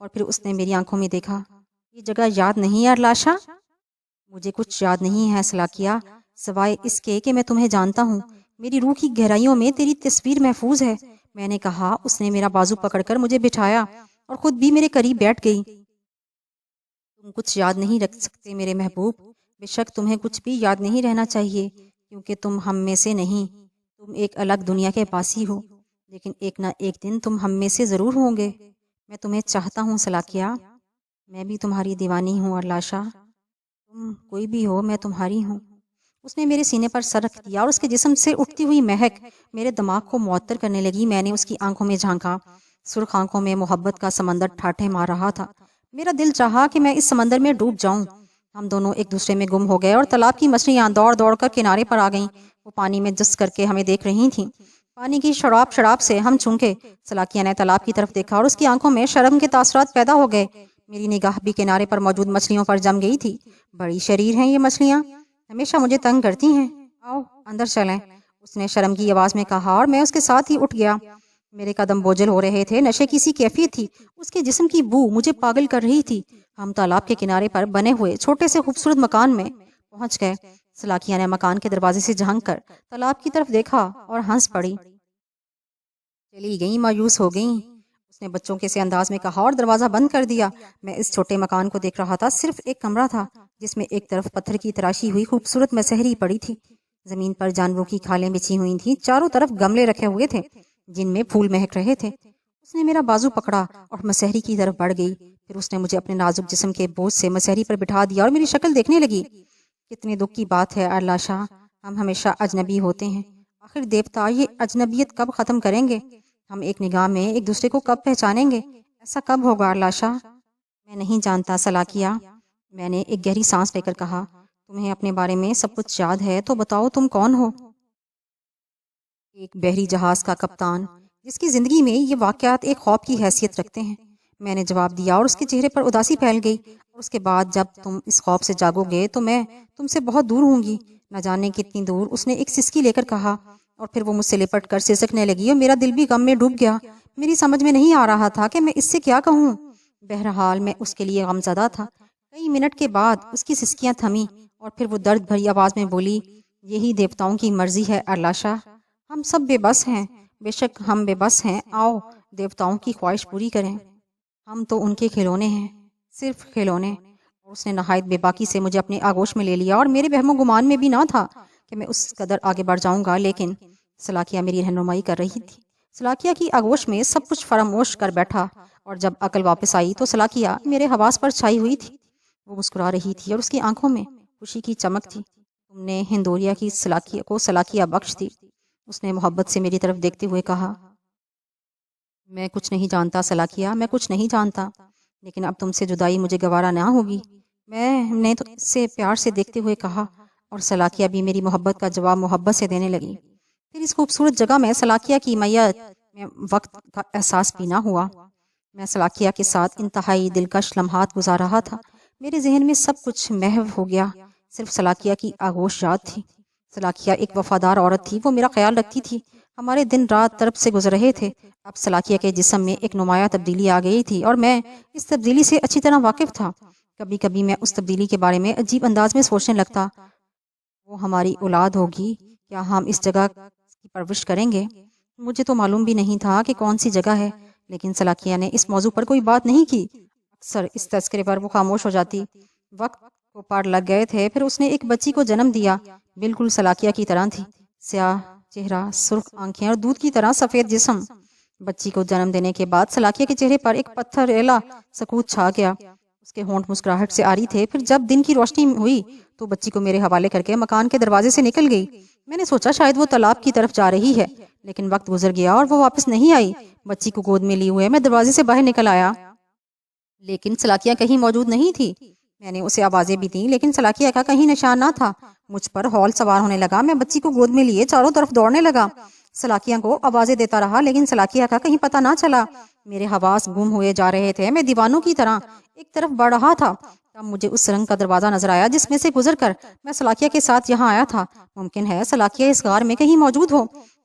اور پھر اس نے میری آنکھوں میں دیکھا. یہ جگہ یاد نہیں ہے ارلاشا؟ مجھے کچھ یاد نہیں ہے سلاکیا، سوائے اس کے کہ میں تمہیں جانتا ہوں. میری روح کی گہرائیوں میں تیری تصویر محفوظ ہے. میں نے کہا. اس نے میرا بازو پکڑ کر مجھے بٹھایا اور خود بھی میرے قریب بیٹھ گئی. تم کچھ یاد نہیں رکھ سکتے میرے محبوب. بے شک تمہیں کچھ بھی یاد نہیں رہنا چاہیے کیونکہ تم ہم میں سے نہیں. تم ایک الگ دنیا کے باسی ہو، لیکن ایک نہ ایک دن تم ہم میں سے ضرور ہوں گے. میں تمہیں چاہتا ہوں سلاکیا. میں بھی تمہاری دیوانی ہوں ارلاشا. تم کوئی بھی ہو، میں تمہاری ہوں. اس نے میرے سینے پر سر رکھ دیا اور اس کے جسم سے اٹھتی ہوئی مہک میرے دماغ کو معطر کرنے لگی. میں نے اس کی آنکھوں میں جھانکا. سرخ آنکھوں میں محبت کا سمندر ٹھاٹھے مار رہا تھا. میرا دل چاہا کہ میں اس سمندر میں ڈوب جاؤں. ہم دونوں ایک دوسرے میں گم ہو گئے اور تالاب کی مچھلیاں دوڑ دوڑ کر کنارے پر آ گئیں. وہ پانی میں جس کر کے ہمیں دیکھ رہی تھیں. پانی کی شراب سے ہم چونکے. سلاکیا نے تالاب کی طرف دیکھا اور اس کی آنکھوں میں شرم کے تاثرات پیدا ہو گئے. میری نگاہ بھی کنارے پر موجود مچھلیوں پر جم گئی تھی. بڑی شریر ہیں یہ مچھلیاں، ہمیشہ مجھے تنگ کرتی ہیں. آؤ اندر چلیں، اس نے شرم کی آواز میں کہا اور میں اس کے ساتھ ہی اٹھ گیا. میرے قدم بوجھل ہو رہے تھے. نشے کی سی کیفیت تھی. اس کے جسم کی بو مجھے پاگل کر رہی تھی. ہم تالاب کے کنارے پر بنے ہوئے چھوٹے سے خوبصورت مکان میں پہنچ گئے. سلاکیا نے مکان کے دروازے سے جھانک کر تالاب کی طرف دیکھا اور ہنس پڑی. چلی گئی، مایوس ہو گئی، اس نے بچوں کے سے انداز میں کہا اور دروازہ بند کر دیا. میں اس چھوٹے مکان کو دیکھ رہا تھا. صرف ایک کمرہ تھا جس میں ایک طرف پتھر کی تراشی ہوئی خوبصورت مسہری پڑی تھی. زمین پر جانوروں کی کھالیں بچھی ہوئی تھیں. چاروں طرف گملے رکھے ہوئے تھے جن میں پھول مہک رہے تھے. اس نے میرا بازو پکڑا اور مسہری کی طرف بڑھ گئی. پھر اس نے مجھے اپنے نازک جسم کے بوجھ سے مسہری پر بٹھا دیا اور میری شکل دیکھنے لگی. کتنے دکھ کی بات ہے ارلاشا، ہم ہمیشہ اجنبی ہوتے ہیں. آخر دیوتا یہ اجنبیت کب ختم کریں گے؟ ہم ایک نگاہ میں ایک دوسرے کو کب پہچانیں گے؟ ایسا کب ہوگا ارلاشا؟ میں نہیں جانتا سلاکیا، میں نے ایک گہری سانس لے کر کہا. تمہیں اپنے بارے میں سب کچھ یاد ہے تو بتاؤ تم کون ہو؟ ایک بحری جہاز کا کپتان جس کی زندگی میں یہ واقعات ایک خواب کی حیثیت رکھتے ہیں. میں نے جواب دیا اور اس کے چہرے پر اداسی پھیل گئی. اور اس کے بعد جب تم اس خواب سے جاگو گے تو میں تم سے بہت دور ہوں گی. نہ جانے کتنی دور، اس نے ایک سسکی لے کر کہا اور پھر وہ مجھ سے لپٹ کر سسکنے لگی اور میرا دل بھی غم میں ڈوب گیا. میری سمجھ میں نہیں آ رہا تھا کہ میں اس سے کیا کہوں. بہرحال میں اس کے لیے غمزدہ تھا. کئی منٹ کے بعد اس کی سسکیاں تھمی اور پھر وہ درد بھری آواز میں بولی، یہی دیوتاؤں کی مرضی ہے ارلاشا. ہم سب بے بس ہیں. بے شک ہم بے بس ہیں. آؤ دیوتاؤں کی خواہش پوری کریں. ہم تو ان کے کھلونے ہیں، صرف کھلونے. اور اس نے نہایت بے باکی سے مجھے اپنے آغوش میں لے لیا اور میرے وہم و گمان میں بھی نہ تھا کہ میں اس قدر آگے بڑھ جاؤں گا. لیکن سلاکیا میری رہنمائی کر رہی تھی. سلاکیا کی آغوش میں سب کچھ فراموش کر بیٹھا اور جب عقل واپس آئی تو سلاکیا میرے حواس پر چھائی ہوئی تھی. وہ مسکرا رہی تھی اور اس کی آنکھوں میں خوشی کی چمک تھی. تم نے ہندوریا کی سلاکیا کو سلاکیا بخش دی، اس نے محبت سے میری طرف دیکھتے ہوئے کہا. میں کچھ نہیں جانتا سلاکیا، میں کچھ نہیں جانتا، لیکن اب تم سے جدائی مجھے گوارا نہ ہوگی. میں نے تو اسے پیار سے دیکھتے ہوئے کہا اور سلاکیا بھی میری محبت کا جواب محبت سے دینے لگی. پھر اس خوبصورت جگہ میں سلاکیا کی میت میں وقت کا احساس بھی نہ ہوا. میں سلاکیا کے ساتھ انتہائی دلکش لمحات گزار رہا تھا. میرے ذہن میں سب کچھ محو ہو گیا، صرف سلاکیا کی آغوش یاد تھی. سلاکیا ایک وفادار عورت تھی، وہ میرا خیال رکھتی تھی. ہمارے دن رات طرف سے گزر رہے تھے. اب سلاکیا کے جسم میں ایک نمایاں تبدیلی آ گئی تھی اور میں اس تبدیلی سے اچھی طرح واقف تھا. کبھی کبھی میں اس تبدیلی کے بارے میں عجیب انداز میں سوچنے لگتا. وہ ہماری اولاد ہوگی؟ کیا ہم اس جگہ کی پرورش کریں گے؟ مجھے تو معلوم بھی نہیں تھا کہ کون سی جگہ ہے، لیکن سلاکیا نے اس موضوع پر کوئی بات نہیں کی. اکثر اس تذکرے پر وہ خاموش ہو جاتی. وقت کو پار لگ گئے تھے. پھر اس نے ایک بچی کو جنم دیا، بالکل سلاکیا کی طرح تھی. سیاہ چہرہ، سرخ آنکھیں اور دودھ کی طرح سفید جسم. بچی کو جنم دینے کے بعد سلاکیا کے چہرے پر ایک پتھر ایلا سکوت چھا گیا. اس کے ہونٹ مسکراہٹ سے آری تھے. پھر جب دن کی روشنی ہوئی تو بچی کو میرے حوالے کر کے مکان کے دروازے سے نکل گئی. میں نے سوچا شاید وہ تالاب کی طرف جا رہی ہے، لیکن وقت گزر گیا اور وہ واپس نہیں آئی. بچی کو گود میں لی ہوئے میں دروازے سے باہر نکل آیا، لیکن سلاکیا کہیں موجود نہیں تھی. میں نے اسے آوازیں بھی دیں لیکن سلاکیا کا کہیں نشان نہ تھا. مجھ پر ہول سوار ہونے لگا. میں بچی کو گود میں لیے چاروں طرف دوڑنے لگا. سلاکیا کو آوازیں دیتا رہا لیکن سلاکیا کا کہیں پتہ نہ چلا. میرے حواس گم ہوئے جا رہے تھے. میں دیوانوں کی طرح ایک طرف بڑھ رہا تھا. تب مجھے اس رنگ کا دروازہ نظر آیا جس میں سے گزر کر میں سلاکیا کے ساتھ یہاں آیا تھا. ممکن ہے سلاکیا اس غار میں کہیں موجود ہو.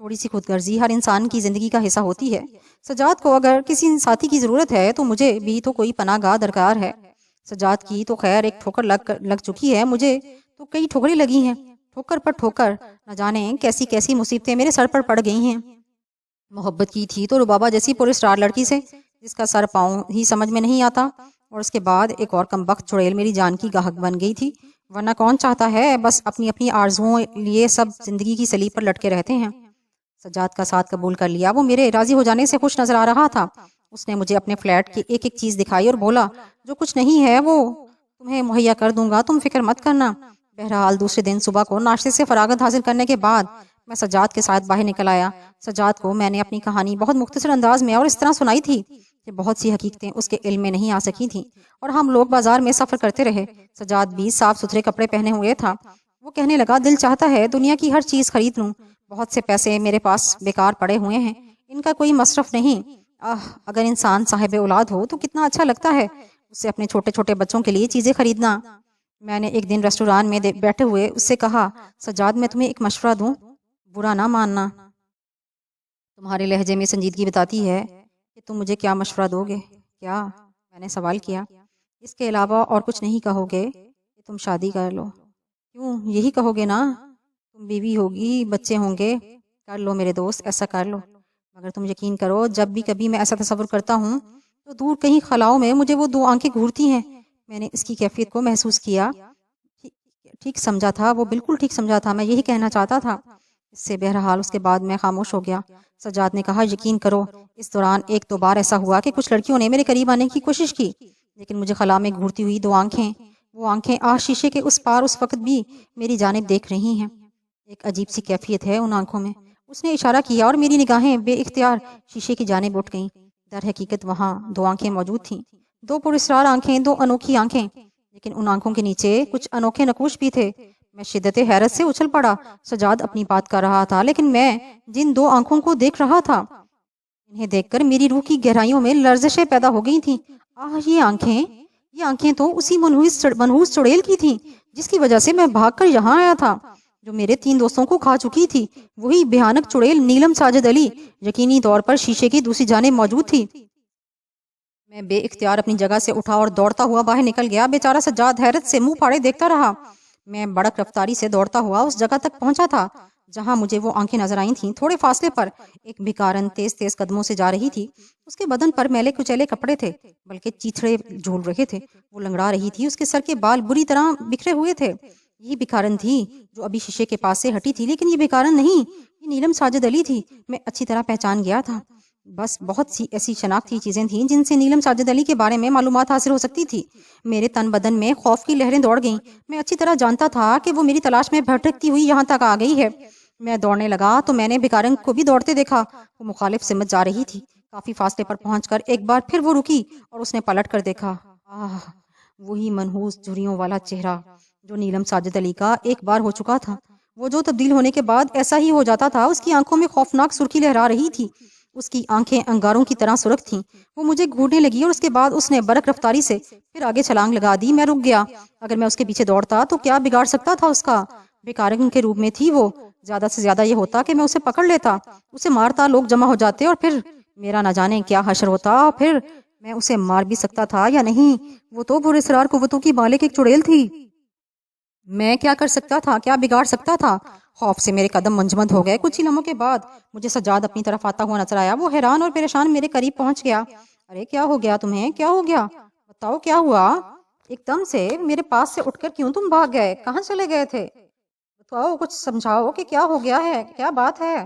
تھوڑی سی خود غرضی ہر انسان کی زندگی کا حصہ ہوتی ہے۔ سجاد کو اگر کسی ساتھی کی ضرورت ہے تو مجھے بھی تو کوئی پناہ گاہ درکار ہے۔ سجاد کی تو خیر ایک ٹھوکر لگ چکی ہے، مجھے تو کئی ٹھوکریں لگی ہیں، ٹھوکر پر ٹھوکر، نہ جانے کیسی کیسی مصیبتیں میرے سر پر پڑ گئی ہیں۔ محبت کی تھی تو ربابہ جیسی پورے اسٹار لڑکی سے جس کا سر پاؤں ہی سمجھ میں نہیں آتا، اور اس کے بعد ایک اور کمبخت چڑیل میری جان کی گاہک بن گئی تھی، ورنہ کون چاہتا ہے؟ بس اپنی اپنی آرزوؤں لیے سب زندگی کی سلیب پر لٹکے رہتے ہیں۔ سجاد کا ساتھ قبول کر لیا، وہ میرے راضی ہو جانے سے خوش نظر آ رہا تھا۔ اس نے مجھے اپنے فلیٹ کی ایک ایک چیز دکھائی اور بولا جو کچھ نہیں ہے وہ تمہیں مہیا کر دوں گا، تم فکر مت کرنا۔ بہرحال دوسرے دن صبح کو ناشتے سے فراغت حاصل کرنے کے بعد میں سجاد کے ساتھ باہر نکل آیا۔ سجاد کو میں نے اپنی کہانی بہت مختصر انداز میں اور اس طرح سنائی تھی کہ بہت سی حقیقتیں اس کے علم میں نہیں آ سکی تھیں، اور ہم لوگ بازار میں سفر کرتے رہے۔ سجاد بھی صاف ستھرے کپڑے پہنے ہوئے تھا۔ وہ کہنے لگا دل چاہتا ہے دنیا کی ہر چیز خرید لوں، بہت سے پیسے میرے پاس بیکار پڑے ہوئے ہیں، ان کا کوئی مصرف نہیں۔ اگر انسان صاحب اولاد ہو تو کتنا اچھا لگتا ہے اسے اپنے چھوٹے چھوٹے بچوں کے لیے چیزیں خریدنا۔ میں نے ایک دن ریسٹوران میں بیٹھے ہوئے اس سے کہا سجاد میں تمہیں ایک مشورہ دوں، برا نہ ماننا۔ تمہارے لہجے میں سنجیدگی بتاتی ہے کہ تم مجھے کیا مشورہ دو گے؟ کیا؟ میں نے سوال کیا۔ اس کے علاوہ اور کچھ نہیں کہو گے کہ تم شادی کر لو؟ کیوں، یہی کہو گے نا؟ تم بیوی ہوگی، بچے ہوں گے، کر لو میرے دوست، ایسا کر لو۔ مگر تم یقین کرو جب بھی کبھی میں ایسا تصور کرتا ہوں تو دور کہیں خلاؤں میں مجھے وہ دو آنکھیں گھورتی ہیں۔ میں نے اس کی کیفیت کو محسوس کیا۔ ٹھیک سمجھا تھا، وہ بالکل ٹھیک سمجھا تھا، میں یہی کہنا چاہتا تھا۔ اس سے بہرحال اس کے بعد میں خاموش ہو گیا۔ سجاد نے کہا یقین کرو اس دوران ایک دو بار ایسا ہوا کہ کچھ لڑکیوں نے میرے قریب آنے کی کوشش کی، لیکن مجھے خلا میں گھورتی ہوئی دو آنکھیں، وہ آنکھیں شیشے کے اس پار اس وقت بھی میری جانب دیکھ رہی ہیں۔ ایک عجیب سی کیفیت ہے ان آنکھوں میں۔ اس نے اشارہ کیا اور میری نگاہیں بے اختیار شیشے کی جانب اٹھ گئیں۔ در حقیقت وہاں دو آنکھیں موجود تھیں، دو پراسرار آنکھیں، دو انوکھی آنکھیں، لیکن ان آنکھوں کے نیچے کچھ انوکھے نقوش بھی تھے۔ میں شدت حیرت سے اچھل پڑا۔ سجاد اپنی بات کر رہا تھا، لیکن میں جن دو آنکھوں کو دیکھ رہا تھا انہیں دیکھ کر میری روح کی گہرائیوں میں لرزشیں پیدا ہو گئی تھیں۔ یہ آنکھیں تو اسی منحوس چڑیل کی تھیں جس کی وجہ سے میں بھاگ کر یہاں آیا تھا، جو میرے 3 دوستوں کو کھا چکی تھی۔ وہی بھیانک چڑیل نیلم ساجد علی یقینی طور پر شیشے کی دوسری جانب موجود تھی۔ میں بے اختیار اپنی جگہ سے اٹھا اور دوڑتا ہوا باہر نکل گیا۔ بیچارہ سجاد حیرت سے منہ پھاڑے دیکھتا رہا۔ میں بڑک رفتاری سے دوڑتا ہوا اس جگہ تک پہنچا تھا جہاں مجھے وہ آنکھیں نظر آئی تھیں۔ تھوڑے فاصلے پر ایک بھکارن تیز تیز قدموں سے جا رہی تھی۔ اس کے بدن پر میلے کچیلے کپڑے تھے، بلکہ چیتھڑے جھول رہے تھے۔ وہ لنگڑا رہی تھی، اس کے سر کے بال بری طرح بکھرے ہوئے تھے۔ یہ بھکارن تھی جو ابھی شیشے کے پاس سے ہٹی تھی، لیکن یہ بھکارن نہیں، یہ نیلم ساجد علی تھی۔ میں اچھی طرح پہچان گیا تھا۔ بس بہت سی ایسی شناختی چیزیں تھیں جن سے نیلم ساجد علی کے بارے میں معلومات حاصل ہو سکتی تھی۔ میرے تن بدن میں خوف کی لہریں دوڑ گئیں۔ میں اچھی طرح جانتا تھا کہ وہ میری تلاش میں بھٹکتی ہوئی یہاں تک آ گئی ہے۔ میں دوڑنے لگا تو میں نے بھکارن کو بھی دوڑتے دیکھا۔ وہ مخالف سمت جا رہی تھی۔ کافی فاصلے پر پہنچ کر ایک بار پھر وہ رکی اور اس نے پلٹ کر دیکھا۔ وہی منحوس جھریوں والا چہرہ جو نیلم ساجد علی کا ایک بار ہو چکا تھا، وہ جو تبدیل ہونے کے بعد ایسا ہی ہو جاتا تھا۔ اس کی آنکھوں میں خوفناک سرخی لہرا رہی تھی، اس کی آنکھیں انگاروں کی طرح سرخ تھیں۔ وہ مجھے گھورنے لگی اور اس کے بعد اس نے برق رفتاری سے پھر آگے چھلانگ لگا دی۔ میں رک گیا۔ اگر میں اس کے پیچھے دوڑتا تو کیا بگاڑ سکتا تھا اس کا؟ بھکارن کے روپ میں تھی وہ۔ زیادہ سے زیادہ یہ ہوتا کہ میں اسے پکڑ لیتا، اسے مارتا، لوگ جمع ہو جاتے اور پھر میرا نہ جانے کیا حشر ہوتا۔ پھر میں اسے مار بھی سکتا تھا یا نہیں، وہ تو پراسرار قوتوں کی مالک ایک چڑیل تھی۔ میں کیا کر سکتا تھا، کیا بگاڑ سکتا تھا؟ خوف سے میرے قدم منجمد ہو گئے۔ کچھ ہی لمحوں کے بعد مجھے سجاد اپنی طرف آتا ہوا نظر آیا۔ وہ حیران اور پریشان میرے قریب پہنچ گیا۔ ارے کیا ہو گیا تمہیں، کیا ہو گیا؟ بتاؤ کیا ہوا؟ ایک دم سے میرے پاس سے اٹھ کر کیوں تم بھاگ گئے؟ کہاں چلے گئے تھے؟ بتاؤ، کچھ سمجھاؤ کہ کیا ہو گیا ہے، کیا بات ہے؟